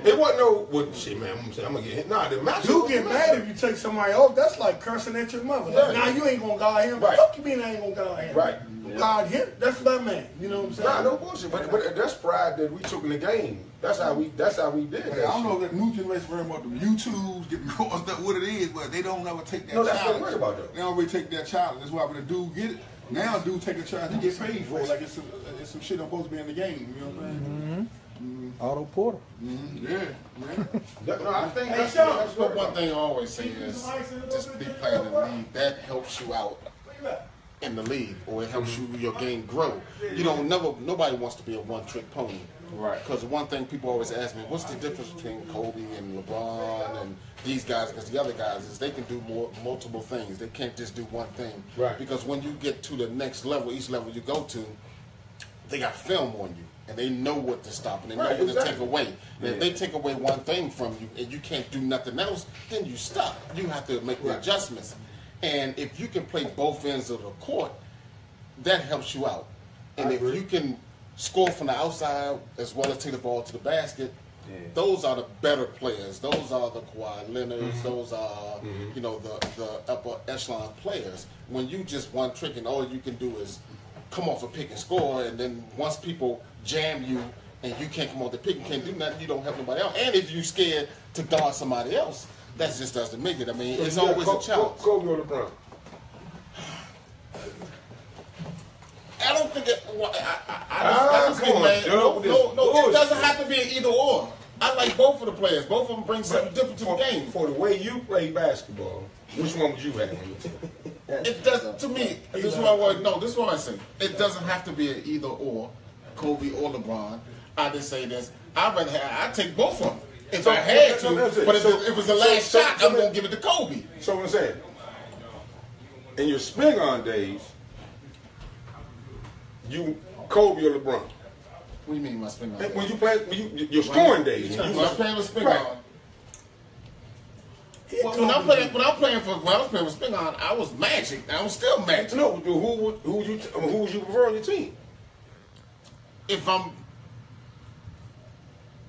It wasn't no, well, shit, man, I'm gonna get hit. Nah, the matchup. You get mad if you take somebody off. That's like cursing at your mother. Yeah. Like, nah, you ain't gonna guard him. Right. Fuck you mean I ain't gonna guard him? Right. Guard him. That's my man. You know what I'm saying? Nah, no bullshit. But that's pride that we took in the game. That's how we did that. I don't know if that new generation very much the YouTubes getting crossed up what it is, but they don't ever take that No, that's what challenge. I'm worried about though. They don't really take that challenge. That's why when a dude get it, now a dude take a challenge, he get paid for it. Like it's some shit I'm supposed to be in the game. You know what I'm saying? Otto Porter. Yeah. No, I think that's But one thing I always say is just be playing in the league. That helps you out in the league, or it helps you your game grow. You don't nobody wants to be a one-trick pony. Right. Because one thing people always ask me, what's the difference between Kobe and LeBron and these guys? Because the other guys is they can do multiple things. They can't just do one thing. Right. Because when you get to the next level, each level you go to, they got film on you. And they know what to stop and they know Right, what exactly. to take away. And if they take away one thing from you and you can't do nothing else, then you stop. You have to make the adjustments. And if you can play both ends of the court, that helps you out. And if you can score from the outside as well as take the ball to the basket, those are the better players. Those are the Kawhi Leonards. Those are, you know, the upper echelon players. When you just one trick and all you can do is come off a pick and score, and then once people jam you and you can't come off the pick and can't do nothing, you don't help nobody else. And if you're scared to guard somebody else, that just doesn't make it. I mean, it's always a challenge. Kobe or LeBron? I don't think it. I just get come on, mad. Joe, No, it doesn't have to be an either or. I like both of the players. Both of them bring something different to the game. For the way you play basketball, which one would you have on your team? It doesn't. To me, this is what I want. No, this is what I say. It doesn't have to be an either or, Kobe or LeBron. I just say this. I'd take both of them if I had to. But if it was the last shot, I'm gonna give it to Kobe. So what I'm saying, in your spin on days, you Kobe or LeBron? What do you mean my spin on? When you play, your scoring days. When I'm playing with spin Right. on. When I was playing with spin on, I was Magic. I was still Magic. No, who would you prefer on your team?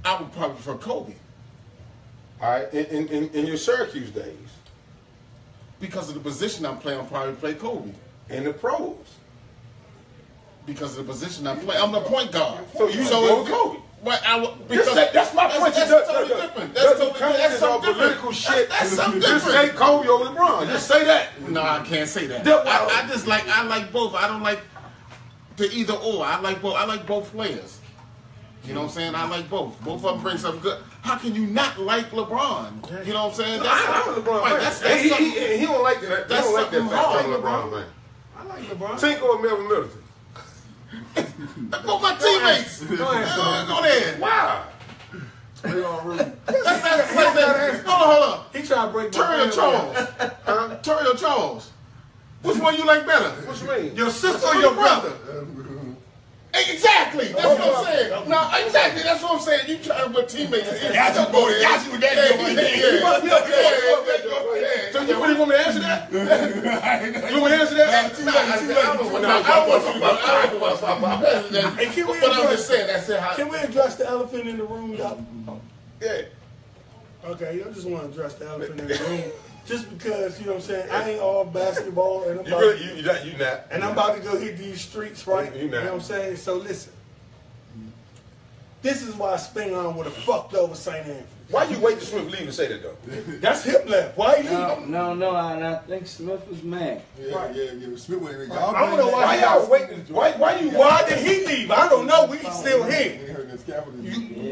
I would probably prefer Kobe All right, in your Syracuse days, because of the position I'm playing. I'll probably play Kobe in the pros. because of the position I play. I'm the point guard. So you go with Kobe. But That's my point. That's totally different. That's totally That's something different. political shit. That's something Just different. say Kobe over LeBron. Just say that. No, I can't say that. That- I like both. I don't like the either or. I like both. I like both players. You know what I'm saying? I like both. Both of them bring something good. How can you not like LeBron? You know what I'm saying? I'm a LeBron right, fan. He don't like that. He That's don't like that something fact hard. I'm a LeBron fan. I like LeBron. Tinko or Melvin Middleton? Both my teammates. Go there. Wow. Hold on. He tried to break my Terry or family. Charles? Terry or Charles? Which one you like better? What you mean? Your sister or your brother? Exactly. That's what I'm saying. No, exactly. That's what I'm saying. You trying to put teammates in. Got you with that. So you really want me to answer that? You want me to answer that? But I'm just saying, that's it. Can we address the elephant in the room, though? Yeah. Okay, I just want to address the elephant in the room. Just because, you know what I'm saying, I ain't all basketball, and You not. and I'm about to go hit these streets, right? You You know not. what I'm saying? So listen. This is why Spin On would have fucked over St. Andrews. Why you wait to Smith leave to say that though? That's hip left. Why he leave? No, and I think Smith was mad. Yeah. Smith went in. I don't know Why y'all waiting? Why did he leave? I don't know. We still here.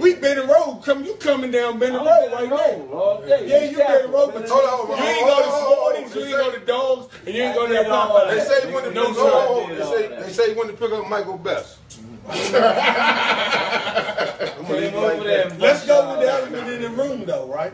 We Benning Road. You coming down Benning Road right now. All day. Yeah, you Benning Road, but Hold on, you ain't go to Smarties, you ain't go to Dogs, and you ain't go to that Popeye. They say he went to No, pick sir. They say he went to pick up Michael Best. Came over there. Let's go with the elephant in the room, though, right?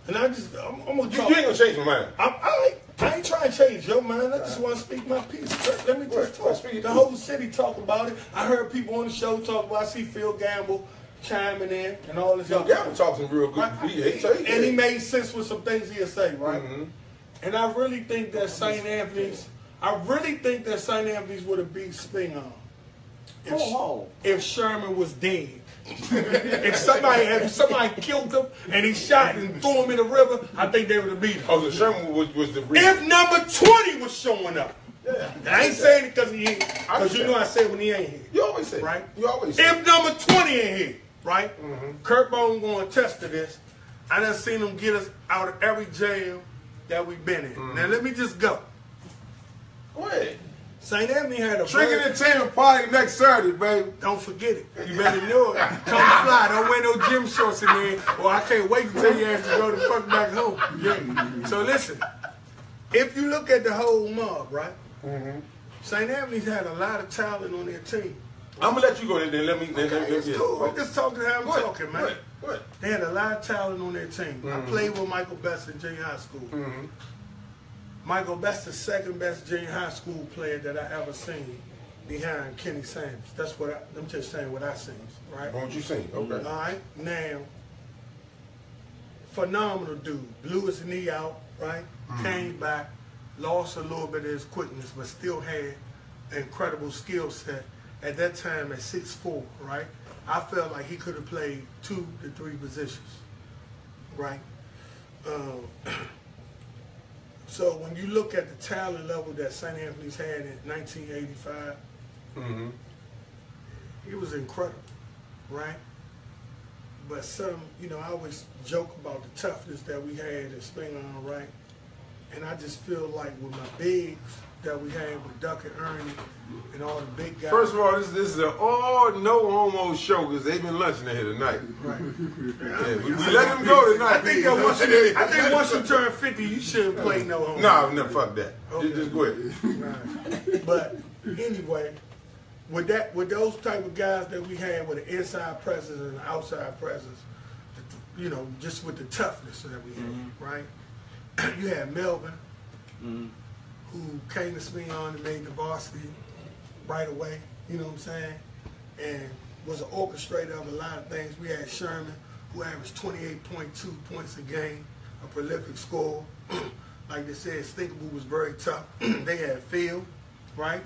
And I'm gonna You talk. ain't gonna change my mind. I ain't trying to change your mind. I just want to speak my piece. Let me just talk. The whole city talk about it. I heard people on the show talk about. I see Phil Gamble chiming in and all this. Yo, Gavin talking real good. And he made sense with some things he'll say, right? And I really think that St. Anthony's would have beat Spingarn if Sherman was dead. If somebody killed him and he shot and threw him in the river, I think they would have beat him. Oh, so Sherman was the reason. If number 20 was showing up. Yeah. I ain't saying it because he ain't. Because you know I said when he ain't here. You always say. Right? You always say. If number 20 ain't here, right? Curtbone going to attest to this. I done seen him get us out of every jail that we've been in. Now let me just go. Go ahead. St. Anthony had a drinking entertainment party next Saturday, baby. Don't forget it. You better know it. Come fly. Don't wear no gym shorts in there. Or I can't wait to tell you to go the fuck back home. Yeah. So listen, if you look at the whole mob, right? St. Anthony's had a lot of talent on their team. I'm gonna let you go and then let me. It's cool. I'm just talking how I'm talking, man. Go ahead. They had a lot of talent on their team. I played with Michael Best in junior high school. Michael Best, the second best junior high school player that I ever seen behind Kenny Sanders. That's what I'm just saying what I seen, right? What you seen? Okay. All right. Now, phenomenal dude. Blew his knee out, right? Came back, lost a little bit of his quickness, but still had an incredible skill set. At that time, at 6'4", right? I felt like he could have played 2 to 3 positions, right? So when you look at the talent level that St. Anthony's had in 1985, it was incredible, right? But I always joke about the toughness that we had at Spingarn, right? And I just feel like with my bigs that we had with Duck and Ernie and all the big guys. First of all, this is an all no homo show because they've been lunching in here tonight. Right. Yeah, we let them go tonight. I think once you turn 50, you shouldn't play no homo. No, fuck that. Okay. Just go ahead. Right. But anyway, with those type of guys that we had with the inside presence and the outside presence, just with the toughness that we had, right? You had Melvin, who came to Spingarn and made the varsity right away, you know what I'm saying? And was an orchestrator of a lot of things. We had Sherman, who averaged 28.2 points a game, a prolific scorer. Like they said, Stinkable was very tough. They had Phil, right?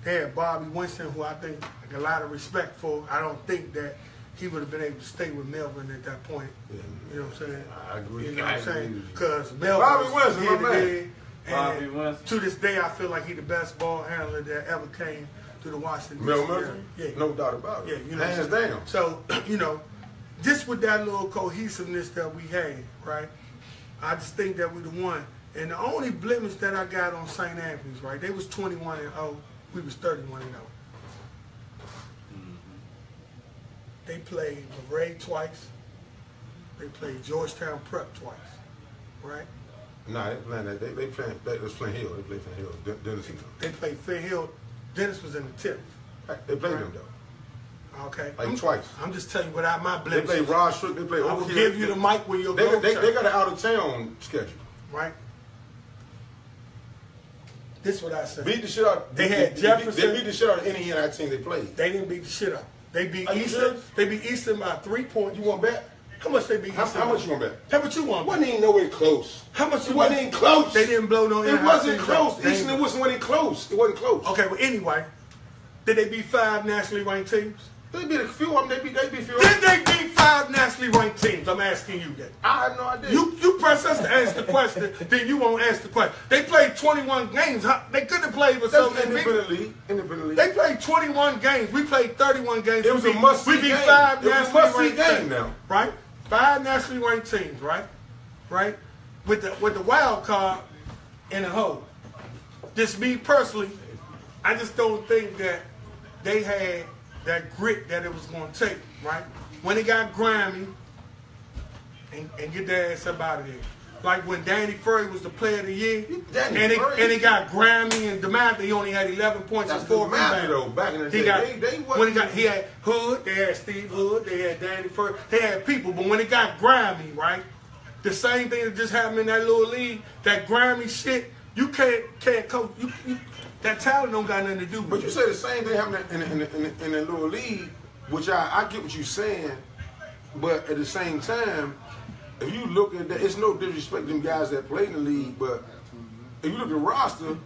They had Bobby Winston, who I think a lot of respect for. I don't think that he would have been able to stay with Melvin at that point. You know what I'm saying? I agree. You know what I'm saying? Because Melvin Bobby Winston, my man. And to this day, I feel like he's the best ball handler that ever came to the Washington Mel DC. Murphy? Yeah. No doubt about it. Yeah, you know hands down. So, just with that little cohesiveness that we had, right? I just think that we the one. And the only blemish that I got on St. Anthony's, right? They was 21-0. We was 31-0. They played Ray twice. They played Georgetown Prep twice, right? Nah, they playing that. They playing. That was Flint Hill. They played Flint Hill. Dennis. They played Flint Hill. Dennis was in the tip. They played them though. Okay. Like twice. I'm just telling you without my blemish. They played Rod Shook. They played. I will give you the mic when you're going. They got an out of town schedule. Right. This is what I said. Beat the shit out. They had Jefferson. They beat the shit out of any NI team they played. They didn't beat the shit out. They beat Are you Eastern. serious? They beat Eastern by 3 points. You want to bet? How much they beat Eastern? How much you want to bet? How much you want? Wasn't even nowhere close. How much you It wasn't even close. They didn't blow no. It wasn't close. Eastern wasn't close. It wasn't close. Okay, well anyway, did they beat 5 nationally ranked teams? They beat a few of them. They beat a few. Did they beat 5 nationally ranked teams? I'm asking you that. I have no idea. You press us to answer the question, then you won't answer the question. They played 21 games. They couldn't have played with so many people. Independent league. They played 21 games. We played 31 games. It was a must-see game. We beat 5 It was a nationally must-see ranked game teams. now. Right? 5 nationally ranked teams, right? Right? With the wild card in the hole. Just me personally, I just don't think that they had that grit that it was going to take, right? When it got grimy and get their ass up out of there. Like when Danny Furry was the player of the year, and it got grimy and DeMatha, he only had 11 points and 4 rebounds. Though, back in the day, he had Hood, they had Steve Hood, they had Danny Furry, they had people, but when it got grimy, right? The same thing that just happened in that little league, that grimy shit, you can't coach. That talent don't got nothing to do with it. But you say the same thing happened in the little league, which I get what you're saying, But at the same time, if you look at that, it's no disrespect to them guys that play in the league, but if you look at the roster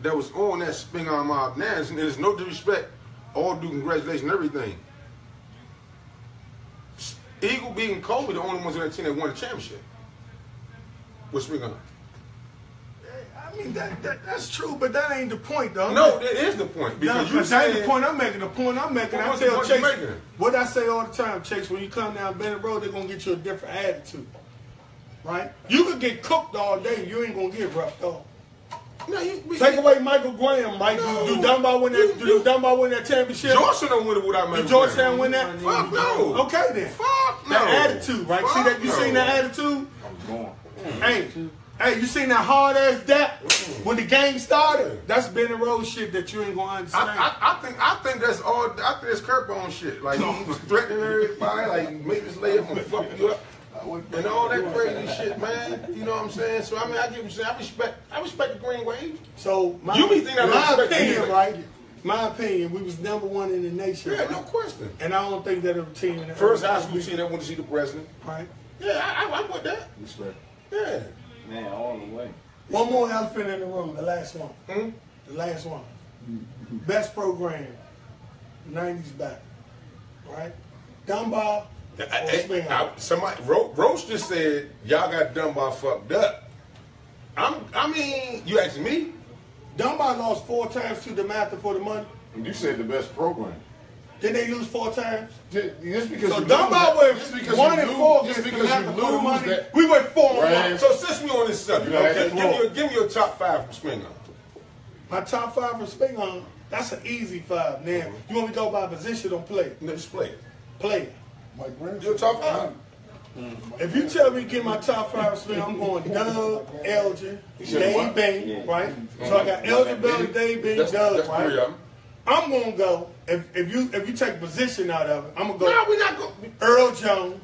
that was on that Spin On Mob now, there's no disrespect. All due congratulations and everything. Eagle beating Kobe, the only ones on that team that won the championship. What's Spin On? I mean, that's true, but that ain't the point, though. No, that is the point. Because you that ain't the point I'm making. The point I'm making, I tell Chase, what I say all the time, Chase, when you come down Bennett Road, they're going to get you a different attitude. Right? You could get cooked all day, you ain't going to get roughed off. No, take away Michael Graham, Mike. No, do Dunbar win that championship? Georgetown don't win it without Michael Graham. Did Georgetown win that? Fuck no. Okay then. Fuck no. That attitude, right? See that? You seen that attitude? Hey, you seen that hard ass dap when the game started? That's Bennett Road shit that you ain't gonna understand. I think that's all. I think it's Curtbone shit. Like he was threatening everybody, like make this layup and fuck you up. And all that crazy shit, man. You know what I'm saying? So I mean, I get what you're saying. I respect the Green Wave. So you be thinking my opinion, right? My opinion, we was #1 in the nation. Yeah, right? No question. And I don't think that a team in the first high school team that went to see the president. Right. Yeah, I'm with that. Respect. Yeah. Man, all the way. One more elephant in the room. The last one. The last one. Best program. 90s back. Right. Dunbar. Somebody Roach just said y'all got Dunbar fucked up. I mean, you asking me? Dunbar lost 4 times to the Master for the money. You said the best program. Did they lose 4 times? Just because so Dunbar went 1-4 just against because the Master for the money. that, we went 4-1. So since we on this subject, okay, give me your top 5 from Spin On. My top 5 from Spin On. That's an easy 5. Now you want me to go by position or play? No, just play it. Play it. Your top 5. If you tell me to get my top 5 spin, I'm going Doug, Elgin, Dave Bain, right? So I got Elgin, Bell, Dave Bain, Doug, right? I'm gonna go. If you take position out of it, I'm gonna go. No, we're not going. Earl Jones.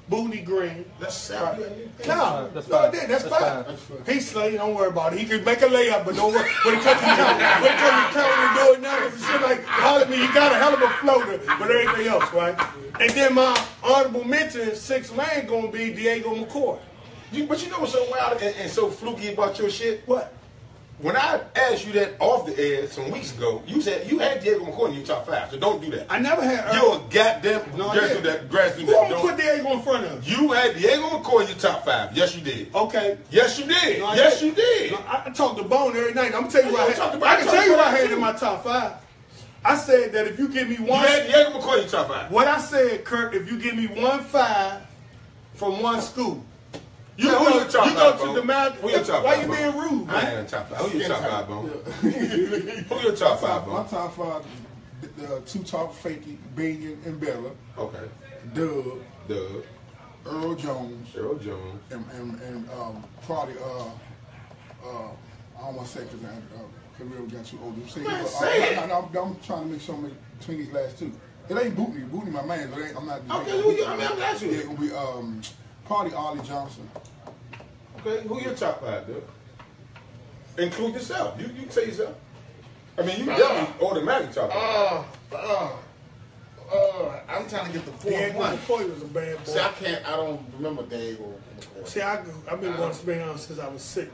Booney Green. That's 7. No, that's 5. He's slay. Don't worry about it. He can make a layup, but don't worry. When it comes to counting and doing numbers and shit like holler at me, you got a hell of a floater, but everything else, right? And then my honorable mention, 6th man, gonna be Diego McCoy. But you know what's so wild and so fluky about your shit? What? When I asked you that off the air some weeks ago, you said you had Diego McCoy in your top 5, so don't do that. I never had. You're a goddamn grass. Who gonna put Diego in front of you? Had Diego McCoy in your top 5. Yes, you did. Okay. Yes, you did. No, yes, you did. No, I talk to Bone every night. I'm gonna tell you what I can tell you what I had in my top 5. I said that if you give me one. You had Diego McCoy in your top 5. What I said, Curt, if you give me 1 5 from one school. You go to the mountain. Why you being rude, man? I ain't top 5. Who your top 5, Bone? Who your top 5, Bone? My top 5, the 2 top fakey, Bing and Bella. Okay. Doug. Earl Jones. And probably I don't want to say because Career got you older. I'm trying to make sure between these last 2. It ain't Bootney. Bootney my man, but I'm not. Okay, who you? I mean, I'm asking you. It will be probably Ollie Johnson. Okay, who your top 5, dude? Include yourself. You can say yourself. I mean, you definitely automatically top 5. I'm trying to get the 4 Diego McCoy was a bad boy. See, I don't remember Diego. See, I've been going to Spin On since I was 6.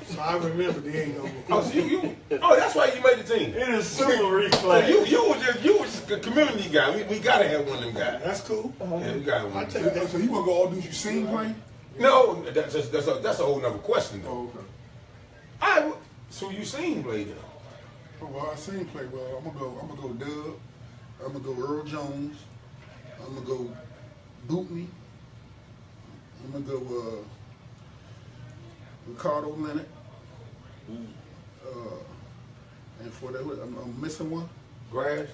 So I remember Diego McCoy. That's why you made the team. It is super replay. So you was the community guy. We gotta have one of them guys. That's cool. Yeah, we got one. I tell you that. So you wanna go all dudes you seen play? No, that's a whole nother question though. Oh, okay. So you seen play then? Oh, well, I seen play well. I'm gonna go Doug. I'm gonna go Earl Jones. I'm gonna go Bootney. I'm gonna go Ricardo Leonard. And for that, I'm missing one. Grass.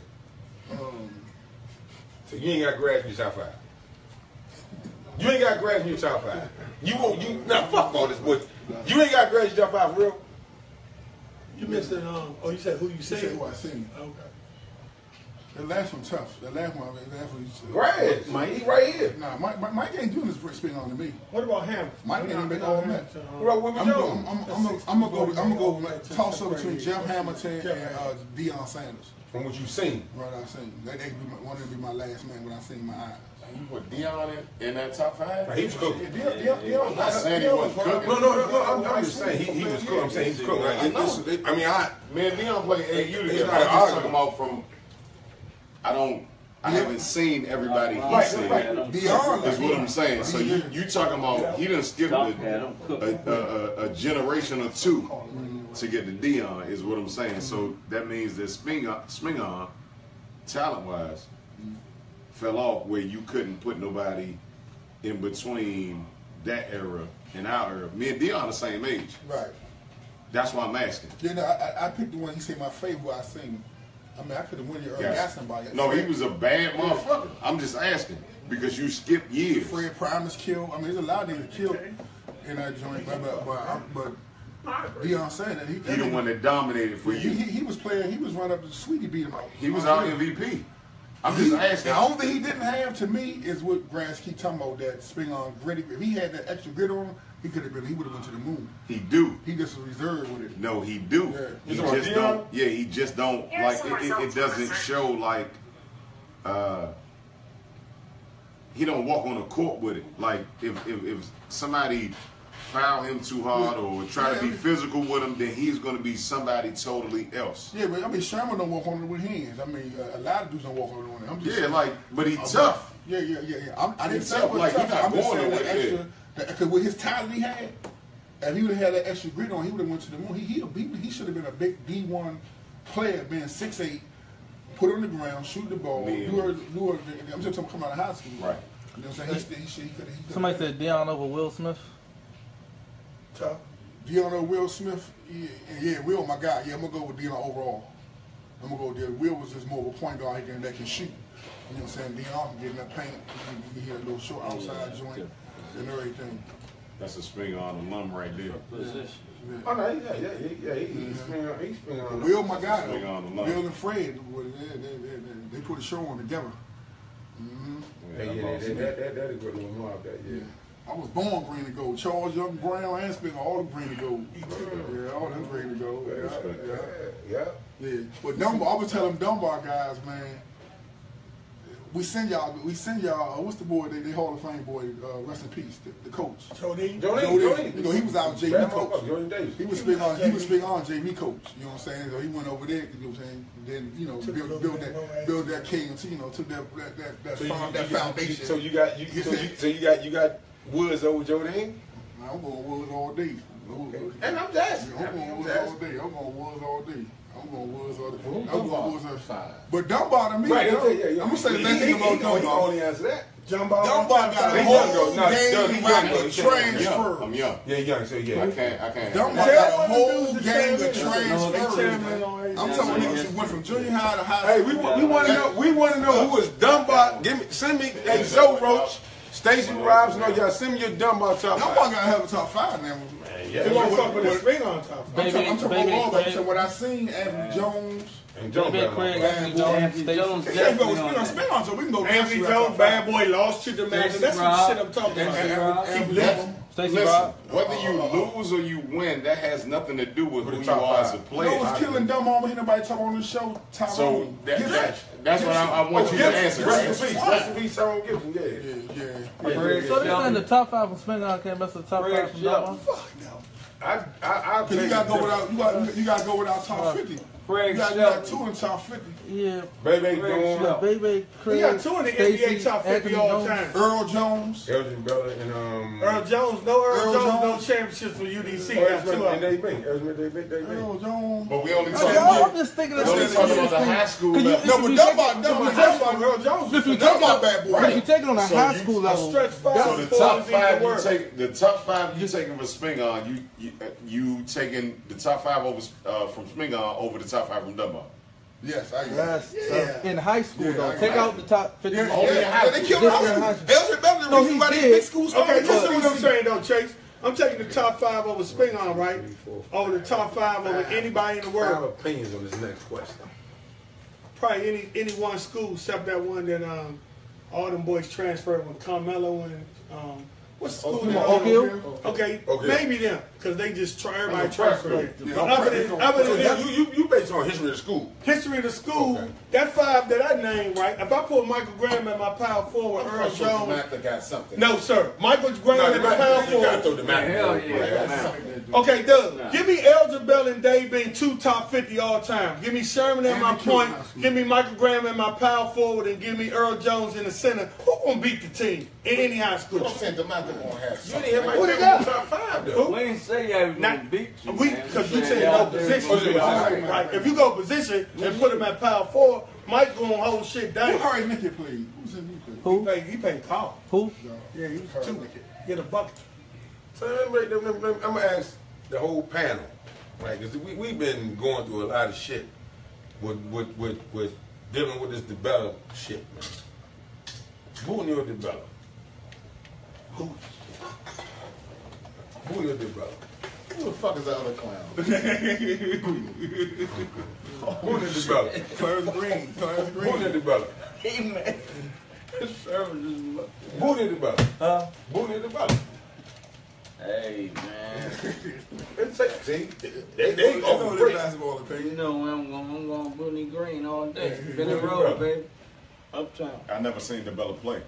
So you ain't got grass in your top 5. You ain't got grass in your top 5. You now fuck all this bullshit. You ain't got grass in your top 5, real. You missed it. You said who you You seen? said who I seen. Okay. The last one tough. The last one. Grass, Mike, he right here. Nah, Mike ain't doing this Spin On to me. What about him? Mike ain't been all that. I'm gonna go toss up between Jeff Hamilton and Deion Sanders. From what you seen. Right, I seen. They one of them be my last man when I seen my eyes. You put Dion in that top 5? He was cooking. I'm not saying he wasn't cooking. No. I'm just saying he was cooking. I'm saying he was cooking. Me and Dion played AU together. not an I'm just talking about from. I haven't seen everybody he said. Dion Is what I'm saying. So you talking about he done skipped a generation or two to get to Dion is what I'm saying. So that means that Spingarn, talent-wise, fell off where you couldn't put nobody in between that era and our era. Me and Dion the same age. Right. That's why I'm asking. You know, I picked the one he said my favorite. Where I seen. I mean, I could have won your early got somebody. No, he was a bad motherfucker. I'm just asking because you skipped years. Fred Primus killed. I mean, there's a lot of niggas killed in that joint, but Dion saying that he the one that dominated for you. He was playing. He was running up to Sweetie beat him out. He was our MVP. I'm just asking. The only thing he didn't have to me is what Grass keep talking about, that spin on gritty. If he had that extra grit on him, he would have went to the moon. He do. He just was reserved with it. No, he do. Yeah. He just don't. Yeah, he just don't like it doesn't show like he don't walk on the court with it. Like if somebody foul him too hard or try to be physical with him, then he's going to be somebody totally else. Yeah, but I mean, Sherman don't walk on it with hands. I mean, a lot of dudes don't walk on it. I'm just saying, but he's tough. Yeah. I didn't say tough. Like, tough. I'm just saying that extra. Because with his talent he had, if he would have had that extra grit on, he would have went to the moon. He should have been a big D1 player, being 6'8", put it on the ground, shoot the ball. I'm just talking come out of high school. Right. You know what I'm saying? He could have. Somebody said Dion over Will Smith. Tough. Dion over Will Smith. Yeah, Will, my guy. Yeah, I'm gonna go with Dion overall. I'm gonna go with Dion. Will was just more of a point guard that can shoot. You know what I'm saying? Dion can get in that paint. He can hit a little short outside joint and everything. That's a Spingarn alum right there. Oh no, he's Spingarn. Will, my guy. Will and Fred, they put a show on together. That is what little mob that. Yeah. I was born green and gold. Charles Young, Brown, and Spingarn, all the green and gold. Yeah, all them green and gold. Yeah. But Dunbar, I was telling Dunbar guys, man. We send y'all. What's the boy? They Hall of Fame boy. Rest in peace. The coach. Jodine. You know, he was our JV coach. Jordan Davis. He was big on JV coach. You know what I'm saying? So he went over there. You know what I'm saying? Then build that king. You know, took that foundation. So you got Woods over Jodine. I'm going Woods all day. And I'm asking. I'm going Woods all day. But Dunbar to me, right, I'm gonna say the thing about Dunbar. He only answer that. Dunbar got a whole game of transfer. I'm young. Yeah, young. So yeah, I can't. Dunbar got a whole game of transfer. I'm talking niggas who went from junior high to high hey, school. we want to know. We want to know who is Dunbar. Send me Zoe Roach, Stacey Robinson. Y'all send me your Dunbar top 5. Dunbar gotta have a top 5 now. Yeah, he won't fuck with the spring on top. I'm talking about all of what I seen. Anthony Jones. And Jones. Anthony Jones. We can't go with spin on, so we can go. Anthony Jones, bad boy, lost to the man. That's some shit I'm talking about. Listen, whether you lose or you win, that has nothing to do with who you are as a player. No, it's killing dumb on me. Nobody talk on the show. So that's what I want you to answer. Rest in peace, Tyrone Gibson. Yeah. So they're saying the top 5 from Spingarn can't mess with the top 5 from Dunbar? Fuck no. I you gotta go without. You gotta go without top 50. You got 2 in top 50. Yeah. Baby doing. Baby, Craig. He got 2 in the NBA top 50 all time. Earl Jones. Elgin Bella and Earl Jones. No championships for UDC. Got 2 of them. Earl Jones. But we only I'm just thinking of about the high school level. No, but Dunbar, Earl Jones. If you Dunbar bad boy. If you take it on a high school level, Stretch 5. So the top 5 you take, the top 5 you taking for Spingarn, you taking the top 5 over from Spingarn over the top 5 from Dunbar. Yes, in high school though. Take out the top 50. They killed high school. Elgin Bella, no, he did. Big schools. Okay, listen to what I'm saying though, Chase. I'm taking the top 5 over Spingarn, right? Over the top 5 over anybody in the world. 5 opinions on this next question. Probably any one school except that one that all them boys transferred with Carmelo and What's the school? Come on, Oak Hill? Okay, Okay. maybe them, because they just try everybody I'm transfer. impressed. But Yeah, other than So that, you based on history of the school. history of the school, Okay. that five that I named, right? If I put Michael Graham at my power forward, Earl Jones. Martha got something. No, sir. Michael Graham at my power You gotta forward. throw the map. Hell yeah. Okay, Doug, give me Elgin Bell and Dave being 2 top 50 all time. Give me Sherman at my point. Give me Michael Graham at my power forward, and give me Earl Jones in the center. Who gonna beat the team in any high school? I'm saying DeMartha gonna have You something. didn't have Who my they got? top 5 though. We ain't say y'all was Not- gonna beat you, We, man. because you said said y'all no was position. gonna beat you. Right. If you go position and put him at power forward, Mike gonna hold shit Who down. Harry Nicky played? Who's in Nicky? Who? He paid Carl. Who? Yeah, he was 2. Get a bucket. So I'm gonna ask the whole panel, right? Because we've been going through a lot of shit with dealing with this develop shit, man. Who knew develop? Who knew develop? Who the fuck is the other clown? Who knew develop? Clarence Green. Clarence Who knew Green. develop? Hey, man. Who knew develop? Who knew develop? Hey, man. See, they You know over this break. basketball You opinion. know I'm going Booney Green all day. Been Yeah. the road, baby. Uptown. I never seen DeBella play,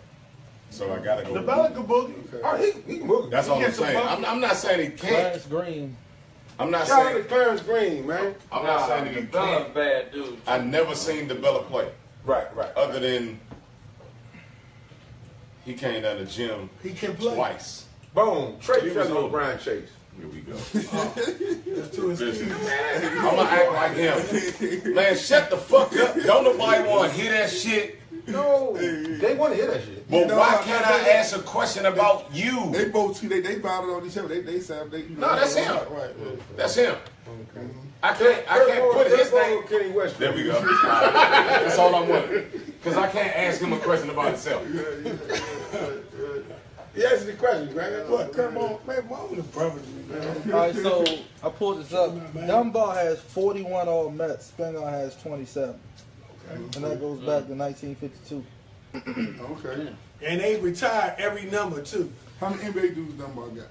so I gotta go. The with Bella Boogie. Oh, he can move. That's all He I'm gets a saying. bucket. I'm not saying he can't. Clarence Green. I'm not Shout out to saying. Clarence Green, man. I'm not saying that he Bella can't. bad dude. I never seen DeBella play, Right. other than he came down the gym He can play. twice. Boom. Trey He was Trezor, old. Brian Chase. Here we go. That's to his Listen, team. I'm gonna act like him. Man, shut the fuck up. Don't nobody want to hear that shit. No, they want to hear that shit. Well, No, why no, can't no, I ask a question about you? They both they battled on each other. They said they. No, that's him. Right. That's him. I can't put his name. Kenny West. There we go. That's all I wanted. Because I can't ask him a question about himself. He asked the question, man. What? Curtbone? Man, why would the brothers, man? All right, so I pulled this up. Dunbar has 41 all Mets. Spingarn has 27. And that goes back to 1952. Okay. And they retired every number, too. How many NBA dudes Dunbar got?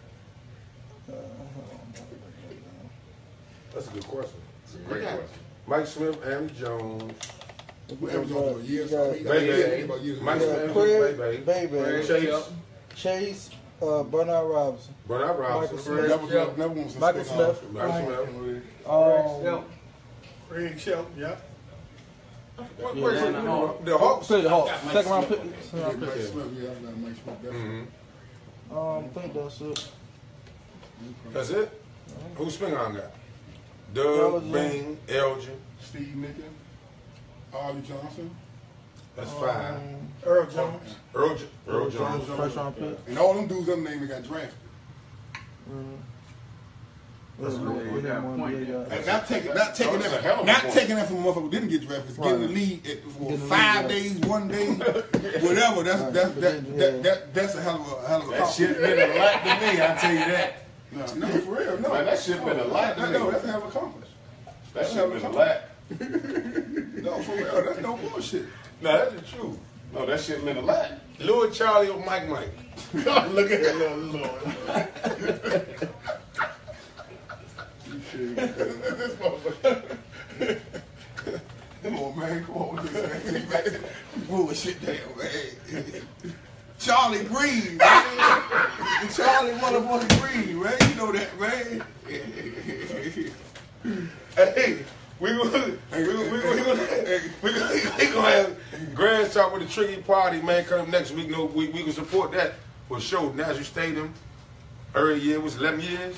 That's a good question. It's a great question. Mike Smith, Andy Jones, Whoever was on for years. Baby, About years. Mike Yeah, Smith, Craig, Baby, Baby, Chase, Chase, Bernard Robinson, Bernard Michael Robinson, Smith, Never wants to Michael stick Smith, Michael Smith. Craig Shelton, yeah. What Yeah, question? The Hawks. Play the Hawks. Second round pick. Yeah, Mike Smith, yeah, I've got Mike Smith, definitely. I think that's it. That's it? Who's Spingarn got? That was Doug, Bing, Elgin. Steve Nicken, Ollie Johnson, That's 5. Earl Jones. Earl Jones. First round pick. and all them dudes other name got drafted. That's a good one. We got a point there. And not taking That's a hell of that, a not point. taking that from a motherfucker who didn't get drafted. It's getting the lead for Getting the 5 lead, days, 1 day, whatever. That's a hell of a That shit meant a lot to me, I tell you that. No, for real, no. Man, that shit meant a lot to No, me. that's a hell of a accomplishment. That shit meant a lot. No, for real, that's no bullshit. No, that's the truth. No, that shit meant a lot. Louis Charlie or Mike Mike? Look at that little Lord. This motherfucker. Come on, man. Come on with this, man. Bullshit down, man. Charlie Green, man. Charlie motherfucking Green, man. You know that, man. Hey, we gonna have Grand Talk with the Tricky Party, man. Come up next week. No, we can support that for sure. National Stadium. Early year was 11 years.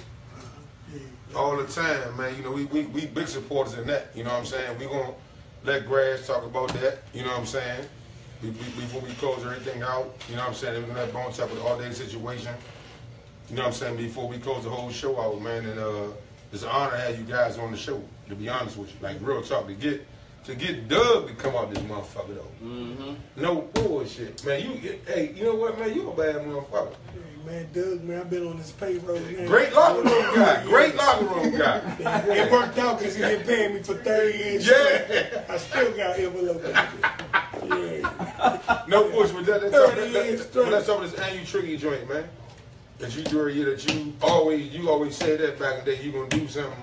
All the time, man. You know, we big supporters in that. You know what I'm saying? We gonna let Grass talk about that. You know what I'm saying? Before we close everything out. You know what I'm saying? We're gonna let Bone talk with the all-day situation. You know what I'm saying? Before we close the whole show out, man. And it's an honor to have you guys on the show. To be honest with you, like real talk, to get Doug to come out this motherfucker though. Mm-hmm. No bullshit, man. Hey, you know what, man? You a bad motherfucker. Hey, man, Doug, man, I've been on this payroll, man. Great locker room guy. Great locker room guy. It worked out because he been paying me for 30 years. Yeah. I still got envelope. Yeah. No bullshit. Let's 30 years straight. talk about this annual tricky joint, man. that you do a year that you always said that back in the day, you gonna do something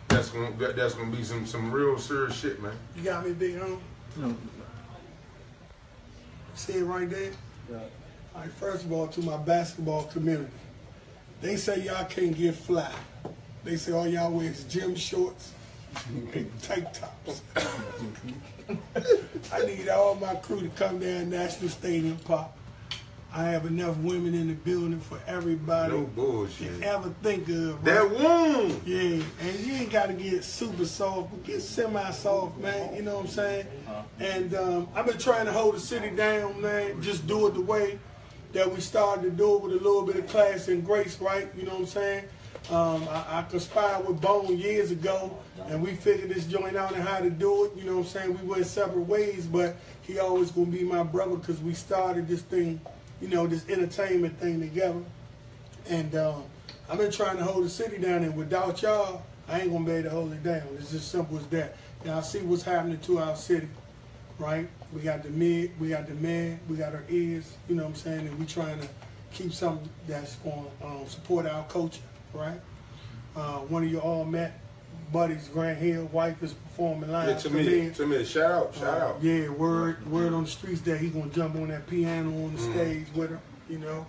that's gonna be some real serious shit, man. You got me, big homie? No. See it right there? Yeah. All right, first of all, to my basketball community, they say y'all can't get fly. They say all y'all wear is gym shorts and tank tops. I need all my crew to come down National Stadium Pop. I have enough women in the building for everybody No bullshit. to ever think of. That right? wound. Yeah, and you ain't got to get super soft, but get semi-soft, man. You know what I'm saying? And I've been trying to hold the city down, man. Just do it the way that we started to do it, with a little bit of class and grace, right? You know what I'm saying? I conspired with Bone years ago, and we figured this joint out and how to do it. You know what I'm saying? We went separate ways, but he always gonna be my brother because we started this thing, you know, this entertainment thing together. And I've been trying to hold the city down, and without y'all, I ain't gonna be able to hold it down. It's just simple as that. Y'all see what's happening to our city, right? We got the mid, we got the man, we got our ears, you know what I'm saying? And we trying to keep something that's going to support our culture, right? One of your all met buddies, Grant Hill, wife is performing live. Yeah, to me, shout out. Yeah, word on the streets that he gonna jump on that piano on the stage with her, you know.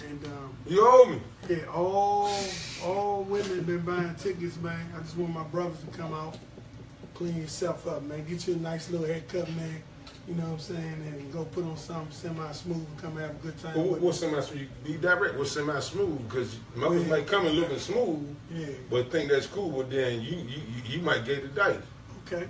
And you owe me. yeah, all women been buying tickets, man. I just want my brothers to come out, clean yourself up, man. Get you a nice little haircut, man. You know what I'm saying? And go put on something semi-smooth and come have a good time. What's semi-smooth? Be direct. What's semi-smooth? Because mothers might come and looking smooth, but think that's cool. But then you might get the dice. Okay.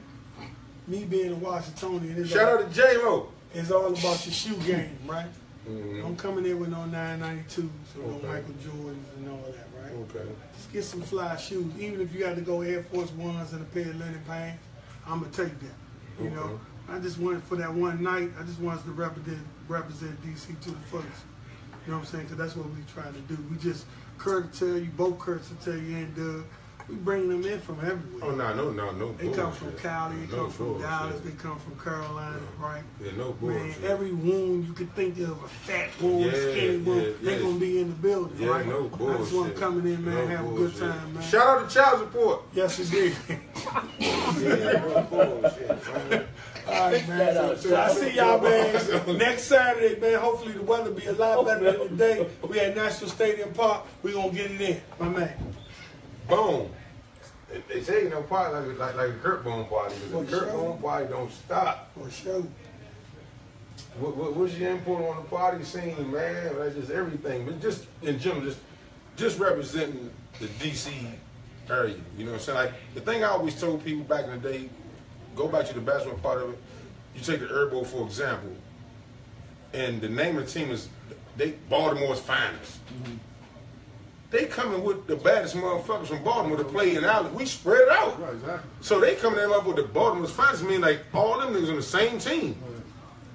Me being a Washingtonian, Shout out to J-Mo. It's all about your shoe game, right? I'm coming in with no 992, so no Michael Jordans and all that, right? Okay. Just get some fly shoes. Even if you got to go Air Force Ones and a pair of linen pants, I'm going to take that, you know? I just wanted for that one night, I just wanted to represent DC to the fullest. You know what I'm saying? Because that's what we trying to do. We just, Curt will tell you, both Curts will tell you, and Doug, we bring them in from everywhere. Oh, no. They come from Cali, they come from Dallas, they come from Carolina, right? Yeah, no bullshit. Man, every wound you could think of, a fat wound, skinny wound, they gonna be in the building, right? No bullshit. I just want to come in, man, have a good time, man. Shout out to Child Support. Yes, indeed. No bullshit. All right, man. So I see y'all, man. Next Saturday, man. Hopefully the weather be a lot better than today. We at National Stadium Park. We gonna get it in, my man. Boom. They say no party like a Curtbone party. The Curtbone party don't stop. For sure. What's your input on the party scene, man? That's just everything. But just in general, just representing the DC area. You know what I'm saying? Like the thing I always told people back in the day, go back to the basketball part of it. You take the Curtbone for example, and the name of the team is Baltimore's finest. They coming with the baddest motherfuckers from Baltimore to play in Allen. We spread it out. Right, exactly. So they coming in up with the Baltimore's finest, mean like all them niggas on the same team.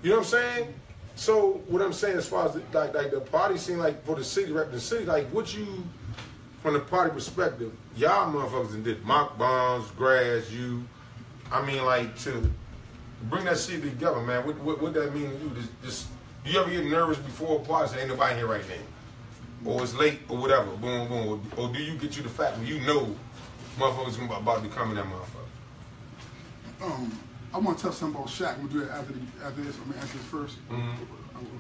You know what I'm saying? So what I'm saying as far as like the party scene, like for the city, repping the city, like what you, from the party perspective, y'all motherfuckers did mock bombs, grass, you. I mean, like to bring that city together, man. What that mean to you? Just do you ever get nervous before a party? Say, ain't nobody here right now. Or it's late, or whatever, boom, boom. Or do you get you the fact when you know motherfuckers about to come in that motherfucker? I want to tell something about Shaq. We'll do it after this. I'm going to answer this first. Okay,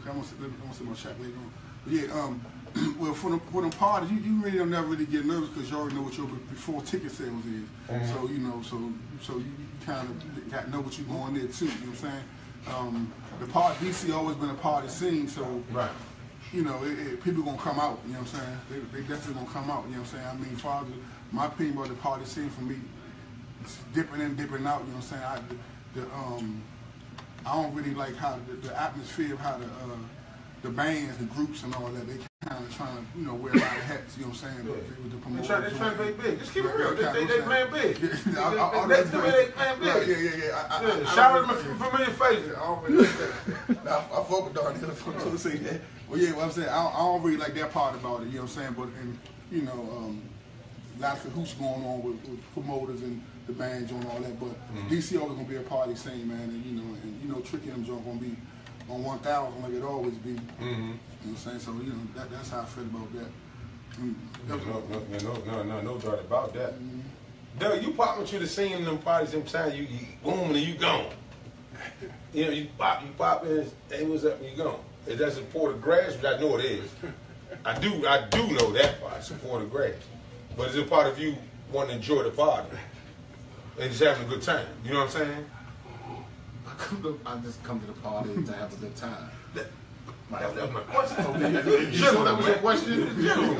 I want to say about Shaq later on. But yeah, well, for them parties, you really don't never really get nervous because you already know what your before ticket sales is. So, you know, so you kind of got to know what you're going there too. You know what I'm saying? The party, DC always been a party scene, so. Right. You know, people gonna come out, you know what I'm saying? They definitely gonna come out, you know what I'm saying? I mean, far as my opinion about the party scene for me, it's dipping in, dipping out, you know what I'm saying? I don't really like how the atmosphere of how the bands, the groups and all that, they kind of trying to, you know, wear a lot of hats, you know what I'm saying? With the They're trying to play big. Just keep it real. They playing big. That's the way they playing big. Yeah. Shout out to my familiar faces. I don't really like that. I fuck with Darnell to say that. Well, yeah, what I'm saying, I don't really like that part about it, you know what I'm saying? But, and, you know, lots of hoops going on with promoters and the band and all that. But DC always gonna be a party scene, man. And you know, Tricky and them joint gonna be on 1,000 like it always be. You know what I'm saying? So, you know, that's how I feel about that. No doubt about that. Doug, you pop what you the scene in them parties, them times you boom and you gone. You know, you pop and hey, what's up and you gone. If that's a Pendergrast, which I know it is. I do know that part, it's a Pendergrast. But it's a part of you wanting to enjoy the party and just having a good time. You know what I'm saying? I just come to the party to have a good time. That was my question. You sure that was your question?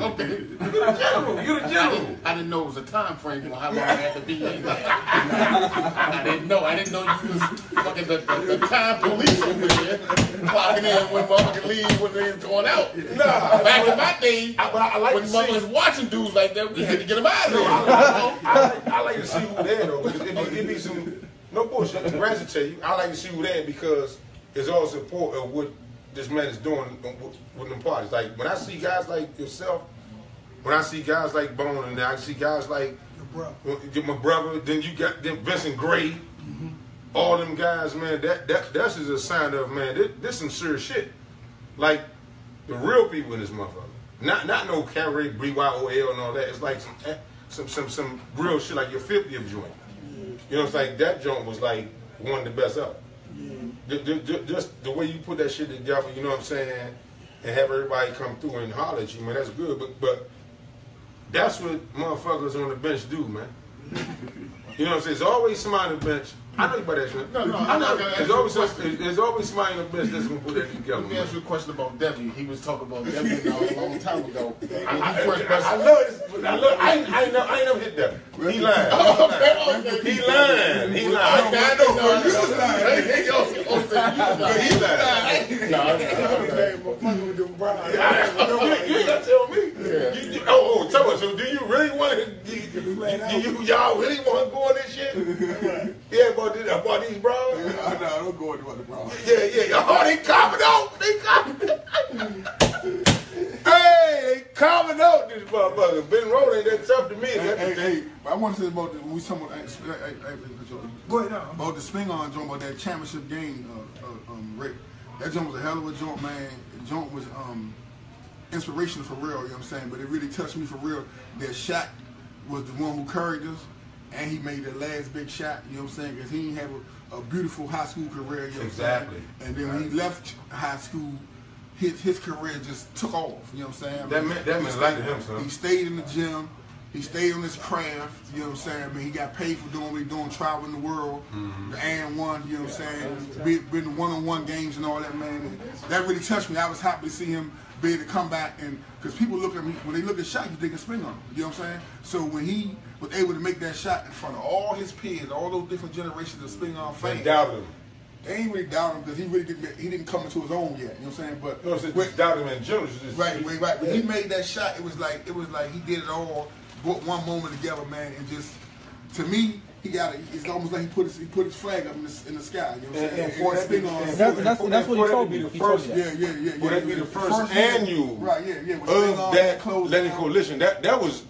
Okay. You the general. I didn't know it was a time frame on how long I had to be in there. I didn't know you was fucking the time police over there, clocking in when motherfuckers leave when they was going out. Nah, back in my day, when motherfuckers was watching dudes like that, we had to get them out of there. I like to see who there though, because it be some, no bullshit, the grass will tell you, I like to see who there because it's all support of what this man is doing with them parties. Like, when I see guys like yourself, when I see guys like Bone, and I see guys like my brother, then you got them Vincent Gray, all them guys, man, that's just a sign of, man, this some serious shit. Like, the real people in this motherfucker. Not no Carrie, BYOL and all that. It's like some real shit, like your 50th joint. You know, it's like that joint was like one of the best of. Just the way you put that shit together, you know what I'm saying, and have everybody come through and holler at you, man, that's good. But that's what motherfuckers on the bench do, man. You know what I'm saying? There's always somebody on the bench. I know you about that shit. No, I know. There's always somebody on the bench that's gonna put that together. Let me ask you a question about Debbie. He was talking about Debbie a long time ago. I love this. I ain't never hit Debbie. He lying. He lying. He lying. I know. You was lying. He lying. You ain't gotta tell me. Oh, tell us. So do you really want to? Y'all really want to go on this shit? Yeah, about these bros? No, don't go about the bros. Yeah. Oh, they coming out. Hey, they coming out, this motherfucker. Ben Road ain't that tough to me. Hey, I want to say about when we talking about Go ahead now. about the spin on joint, about that championship game, Rick. That joint was a hell of a joint, man. The joint was inspirational for real, you know what I'm saying? But it really touched me for real that Shaq was the one who carried us. And he made the last big shot, you know what I'm saying? Because he didn't have a beautiful high school career, you know what I'm saying? And then when he left high school, his career just took off, you know what I'm saying? That meant like to him, son. He stayed in the gym. He stayed on his craft, you know what I'm saying? I mean, he got paid for doing what he doing, traveling the world, the and one, you know what I'm saying? Been the one-on-one games and all that, man. And that really touched me. I was happy to see him be able to come back, and because people look at me, when they look at Shaq, you think it's spin on him, you know what I'm saying? So when he was able to make that shot in front of all his peers, all those different generations of spin on fans. They doubted him. They ain't really doubt him because he didn't come into his own yet, you know what I'm saying? But no, it's doubted him in general. Right. When he made that shot, it was like he did it all, brought one moment together, man, and just, to me, it's almost like he put his flag up in the sky. You know what I'm saying? That's what he told me. Yeah. For that to be the first annual of that Lenny Coalition, that was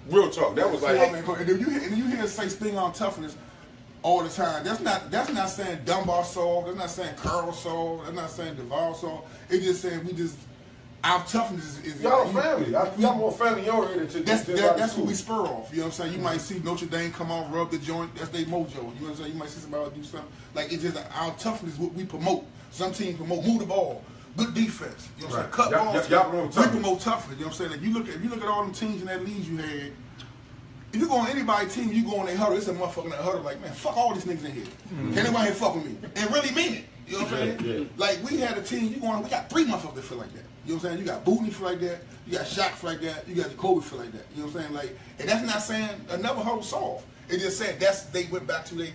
real talk. That was like. And you hear us say spin on toughness all the time. That's not saying Dunbar soft. That's not saying Carl soft. That's not saying Duval soft. It's just saying our toughness is y'all family. Y'all more family oriented. That's what we spur off. You know what I'm saying? You might see Notre Dame come on, rub the joint. That's their mojo. You know what I'm saying? You might see somebody do something. Like, it's just our toughness is what we promote. Some teams promote move the ball, good defense. You know what I'm saying? Cut balls. We promote toughness. You know what I'm saying? Like, if you look at all them teams in that league you had. If you go on anybody's team, you go on their huddle, it's a motherfucker in that huddle like, man, fuck all these niggas in here. Can't anybody here fuck with me? And really mean it. You know what I'm saying? Yeah. Like, we had a team, we got 3 motherfuckers that feel like that. You know what I'm saying? You got Bootney feel like that, you got Shaq feel like that, you got Jacoby feel like that. You know what I'm saying? Like, and that's not saying another huddle soft. It just said they went back to their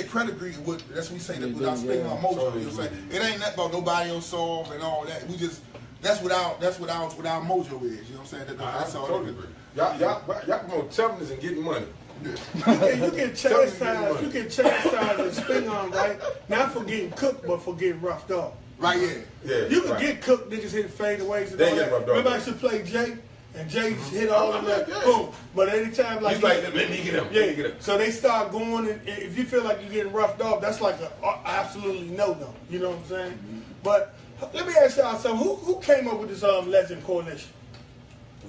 pedigree. That's what we say, that without speaking on motion. You know what I'm saying? It ain't nothing about nobody else soft and all that. We just, that's what our mojo is. You know what I'm saying? That's all. Totally agree. Y'all promote toughness and getting money. You can chastise and spin on, right? Not for getting cooked, but for getting roughed up. Right, yeah. You can get cooked, niggas hit fadeaways and they all that. Remember I used to play Jay, and Jay hit all of that, boom. But anytime like... He's like, let me get him. Yeah, so they start going, and if you feel like you're getting roughed off, that's like a absolutely no-no. You know what I'm saying? But Let me ask y'all something. Who came up with this Legend Coalition?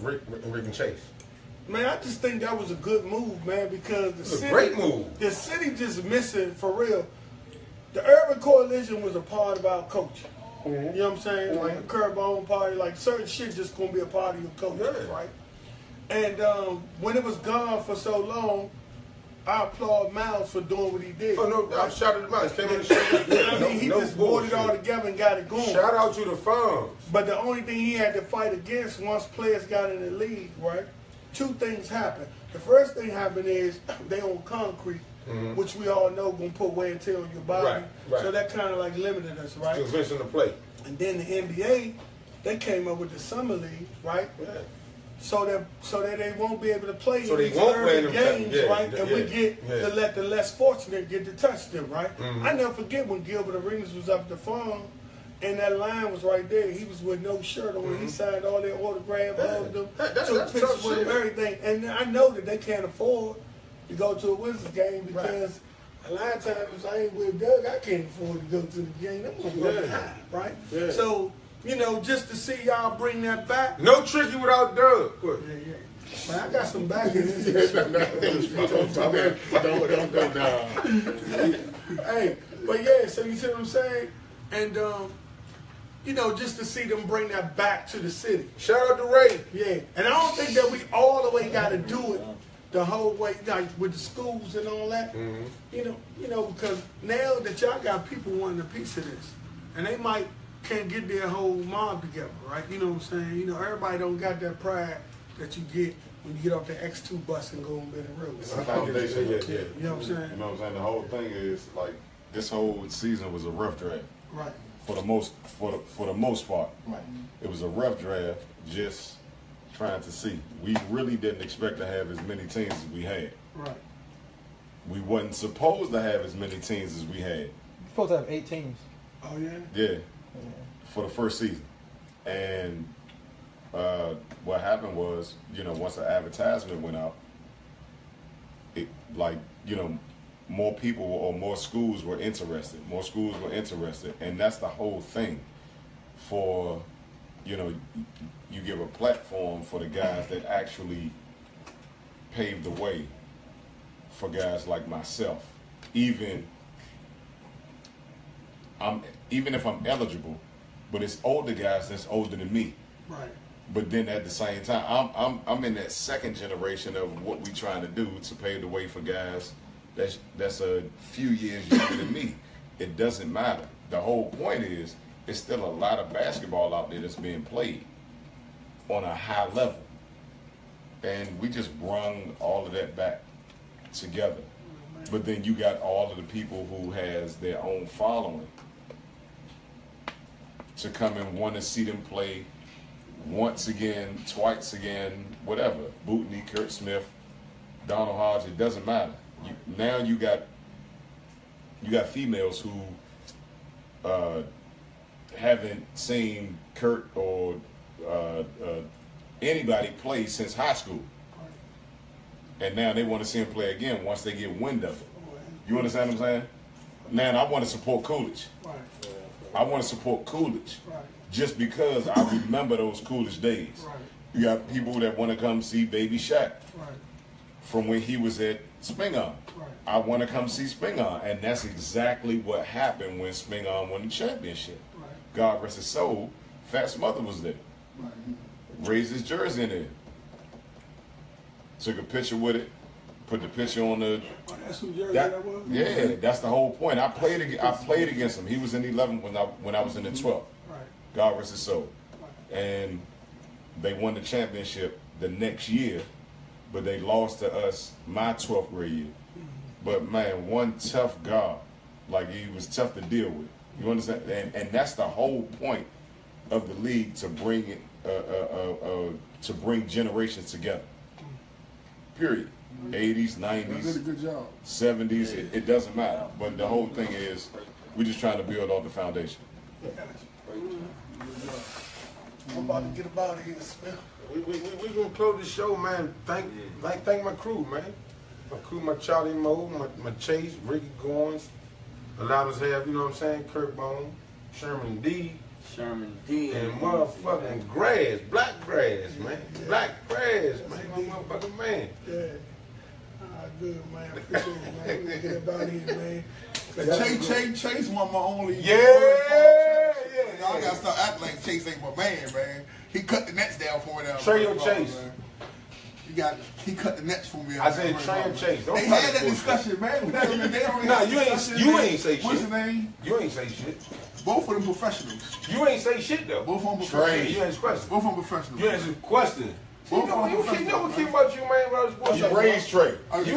Rick and Chase. Man, I just think that was a good move, man, because the city, a great move. The city just missing, for real. The Urban Coalition was a part of our culture. You know what I'm saying? Like a Curtbone party, like certain shit just gonna be a part of your culture, right? And when it was gone for so long, I applaud Miles for doing what he did. Oh no, I shouted him out. He came on the show. I mean, he just brought it all together and got it going. Shout out to the farms. But the only thing he had to fight against once players got in the league, right? Two things happened. The first thing happened is they on concrete, which we all know gonna put wear and tear on your body. Right. So that kind of like limited us, right? Convincing the play. And then the NBA, they came up with the summer league, right? Yeah. So that they won't be able to play So in they these won't play in early them games, yeah, right? And we get yeah. to let the less fortunate get to touch them, right? I never forget when Gilbert Arenas was up at the farm, and that line was right there. He was with no shirt on. He signed all their autographs, hugged them, took pictures with them, everything. And I know that they can't afford to go to a Wizards game because a lot of times I ain't with Doug. I can't afford to go to the game. Them motherfuckers high, right? Yeah. So, you know, just to see y'all bring that back. No tricky without Doug. Yeah. Man, I got some back in this. Don't go down. Hey, but yeah, so you see what I'm saying? And, you know, just to see them bring that back to the city. Shout out to Ray. Yeah, and I don't think that we all the way got to do it the whole way, like with the schools and all that. You know, because now that y'all got people wanting a piece of this, and they can't get their whole mob together, right? You know what I'm saying? You know, everybody don't got that pride that you get when you get off the X2 bus and go on Benning Road. It's a foundation. You know what I'm saying? You know what I'm saying? The whole thing is like this whole season was a rough draft. Right. For the most part. Right. It was a rough draft, just trying to see. We really didn't expect to have as many teams as we had. Right. We wasn't supposed to have as many teams as we had. You're supposed to have 8 teams. Oh yeah? Yeah. For the first season. And what happened was, you know, once the advertisement went out, it like, you know, more people or more schools were interested. More schools were interested. And that's the whole thing for, you know, you give a platform for the guys that actually paved the way for guys like myself. Even if I'm eligible, but it's older guys that's older than me. Right. But then at the same time, I'm in that second generation of what we trying to do to pave the way for guys that's a few years younger than me. It doesn't matter. The whole point is, it's still a lot of basketball out there that's being played on a high level. And we just brung all of that back together. But then you got all of the people who has their own following to come and want to see them play once again, twice again, whatever. Bootney, Curt Smith, Donald Hodge, it doesn't matter. Now you got females who haven't seen Curt or anybody play since high school. And now they want to see him play again once they get wind of it. You understand what I'm saying? Now I want to support Coolidge. I want to support Coolidge just because I remember those Coolidge days. You got people that want to come see Baby Shaq from when he was at Spingarn. I want to come see Spingarn, and that's exactly what happened when Spingarn won the championship. God rest his soul, Fat's mother was there. Raised his jersey in there. Took a picture with it, put the picture on the. Oh, that's who jersey that was? Yeah, that's the whole point. I played against him. He was in the 11th when I was in the 12th. God rest his soul. And they won the championship the next year, but they lost to us my 12th grade year. But man, one tough guy, like he was tough to deal with. You understand? And that's the whole point of the league, to bring it, to bring generations together. Period. 80s, 90s, did a good job. 70s, it doesn't matter. But the whole thing is, we're just trying to build off the foundation. I'm about to get about here, Smith. We gonna close the show, man. Thank my crew, man. My crew, my Charlie Moe, my Chase, Ricky Goins, allowed us to have, you know what I'm saying, Curtbone, Sherman D, Sherman D. And motherfucking grass, black grass, man. Black grass, man. My motherfucking man. Yeah. Good, man. I appreciate it, man. We get about here, man. Chase one of my only. Yeah. Y'all gotta start acting like Chase ain't my man, man. He cut the nets down for me. Trey or Chase? He cut the nets for me. I said Trey or Chase. Don't they had that discussion, man. Nah, you ain't say shit. What's his name? You ain't say shit. Both of them professionals. You ain't say shit though. Both of them professionals. You answer question. Both of them professionals. You answer question. You know keep about you, man, bro. You raised Trey. Boom, boom, boom.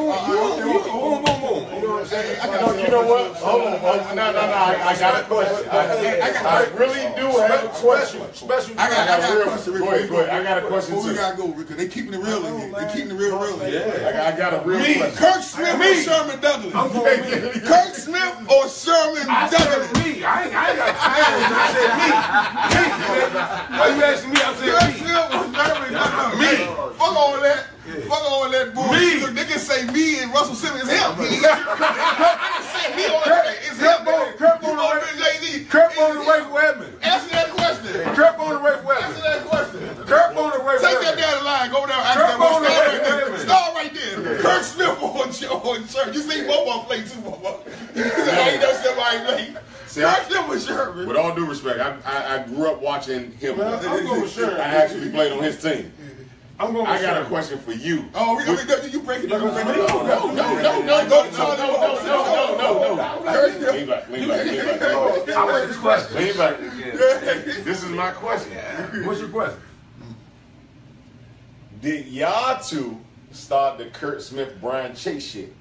You know what I'm saying? You know what? Hold on. No. I got a question. I really do have a question. I got a question. Go ahead. I got a question too. We gotta go, because they keeping it real in here. They keeping it real in here. Yeah, I got a real question. Kurt Smith or Sherman Douglas? Kurt Smith or Sherman Douglas? Me. I ain't got time. I said me. Why you asking me? I said Kurt me. Smith or Sherman Douglas? Me. Fuck all that. Fuck all that bullshit. Look, they can say me and Russell Simmons. It's him. They can say me all that. It's him. Curtbone the way for Edmund. Answer that question. Curtbone the way for Answer that question. Curtbone the way for Take that down the line. Go down. Start right there. Kurt Smith on Sherman. You see Bobo play too, Bobo. You said I ain't never said I ain't play. Kurt Smith was Sherman. With all due respect, I grew up watching him. I'm going with Sherman. I actually played on his team. I got a question for you. Oh, you break it down. No. Lean back. I want this question. Lean back. This is my question. What's your question? Did y'all two start the Curt Smith, Brian Chase shit?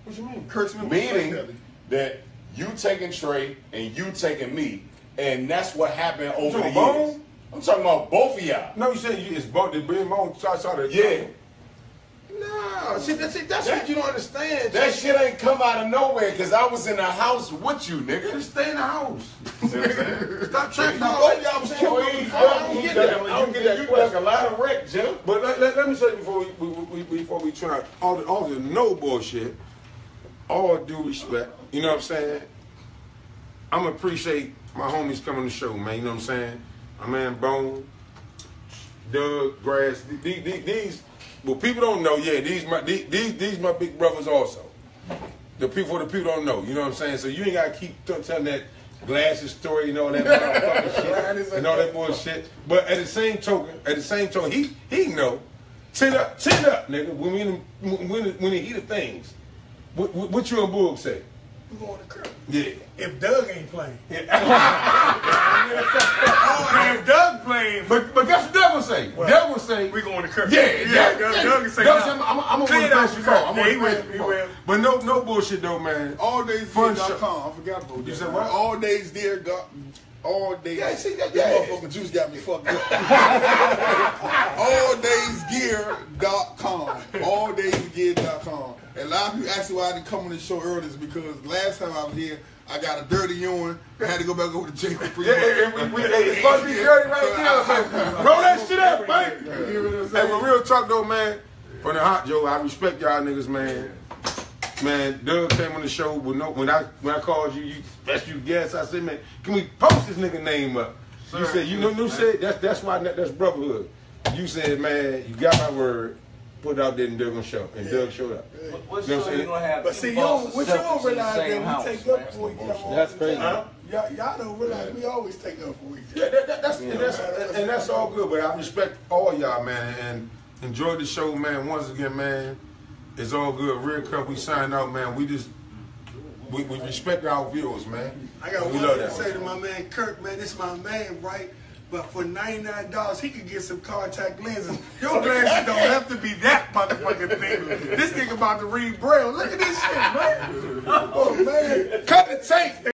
What you mean? Kurt Smith. Meaning that you taking Trey and you taking me, and that's what happened over the years. I'm talking about both of y'all. No, you said it's both the being bone. Yeah. No, see, that's what you don't understand. That shit ain't come out of nowhere, because I was in the house with you, nigga. Just stay in the house. See what I'm saying? Stop trying to Both y'all was killed. I don't get that. You took a lot of wreck, Jim. But let me say before we try all the no bullshit, all due respect, you know what I'm saying? I'm gonna appreciate my homies coming to the show, man. You know what I'm saying? My man Bone, Doug, Grass. These, well, people don't know. Yeah, these my big brothers also. The people don't know. You know what I'm saying? So you ain't gotta keep telling that glasses story and all that motherfucking shit and all that bullshit. But at the same token, he know. 10 up, nigga. When the heat of things, what you and Boog say? We going to Curt. Yeah. If Doug ain't playing. Yeah. If Doug playing. But that's what Doug will say. Well, Doug will say. We going to Curt. Yeah. Doug will say. I'm gonna win you call. He will. But no bullshit though, man. Alldaysdeer.com. I forgot about that. You said what? All days. Yeah, see that? This Yeah. motherfucking juice got me fucked up. Alldaysgear.com. Alldaysgear.com. And a lot of people ask me why I didn't come on the show earlier is because last time I was here, I got a dirty urine. I had to go back over to jail for 3 months. It's supposed to be dirty right now. Roll that shit up, man. Hey, but real talk though, man. From the hot Joe, I respect y'all niggas, man. Man, Doug came on the show with when I called you, special guest. I said, man, can we post this nigga name up? You said, you said that's why that's brotherhood. You said, man, you got my word. Put it out there and Doug gonna show. And Doug showed up. What show you gonna have? But see, what you don't realize that we take up for each other. That's crazy. Y'all don't realize we always take up for each other. Yeah, that's all good. But I respect all y'all, man, and enjoy the show, man. Once again, man, it's all good. Real Cup, we signed out, man. We respect our viewers, man. I got one thing to say to my man Curt, man. This is my man, right? But for $99, he could get some contact lenses. Your glasses don't have to be that motherfucking thing. This nigga about to read Braille. Look at this shit, man. Oh, man. Cut the tape.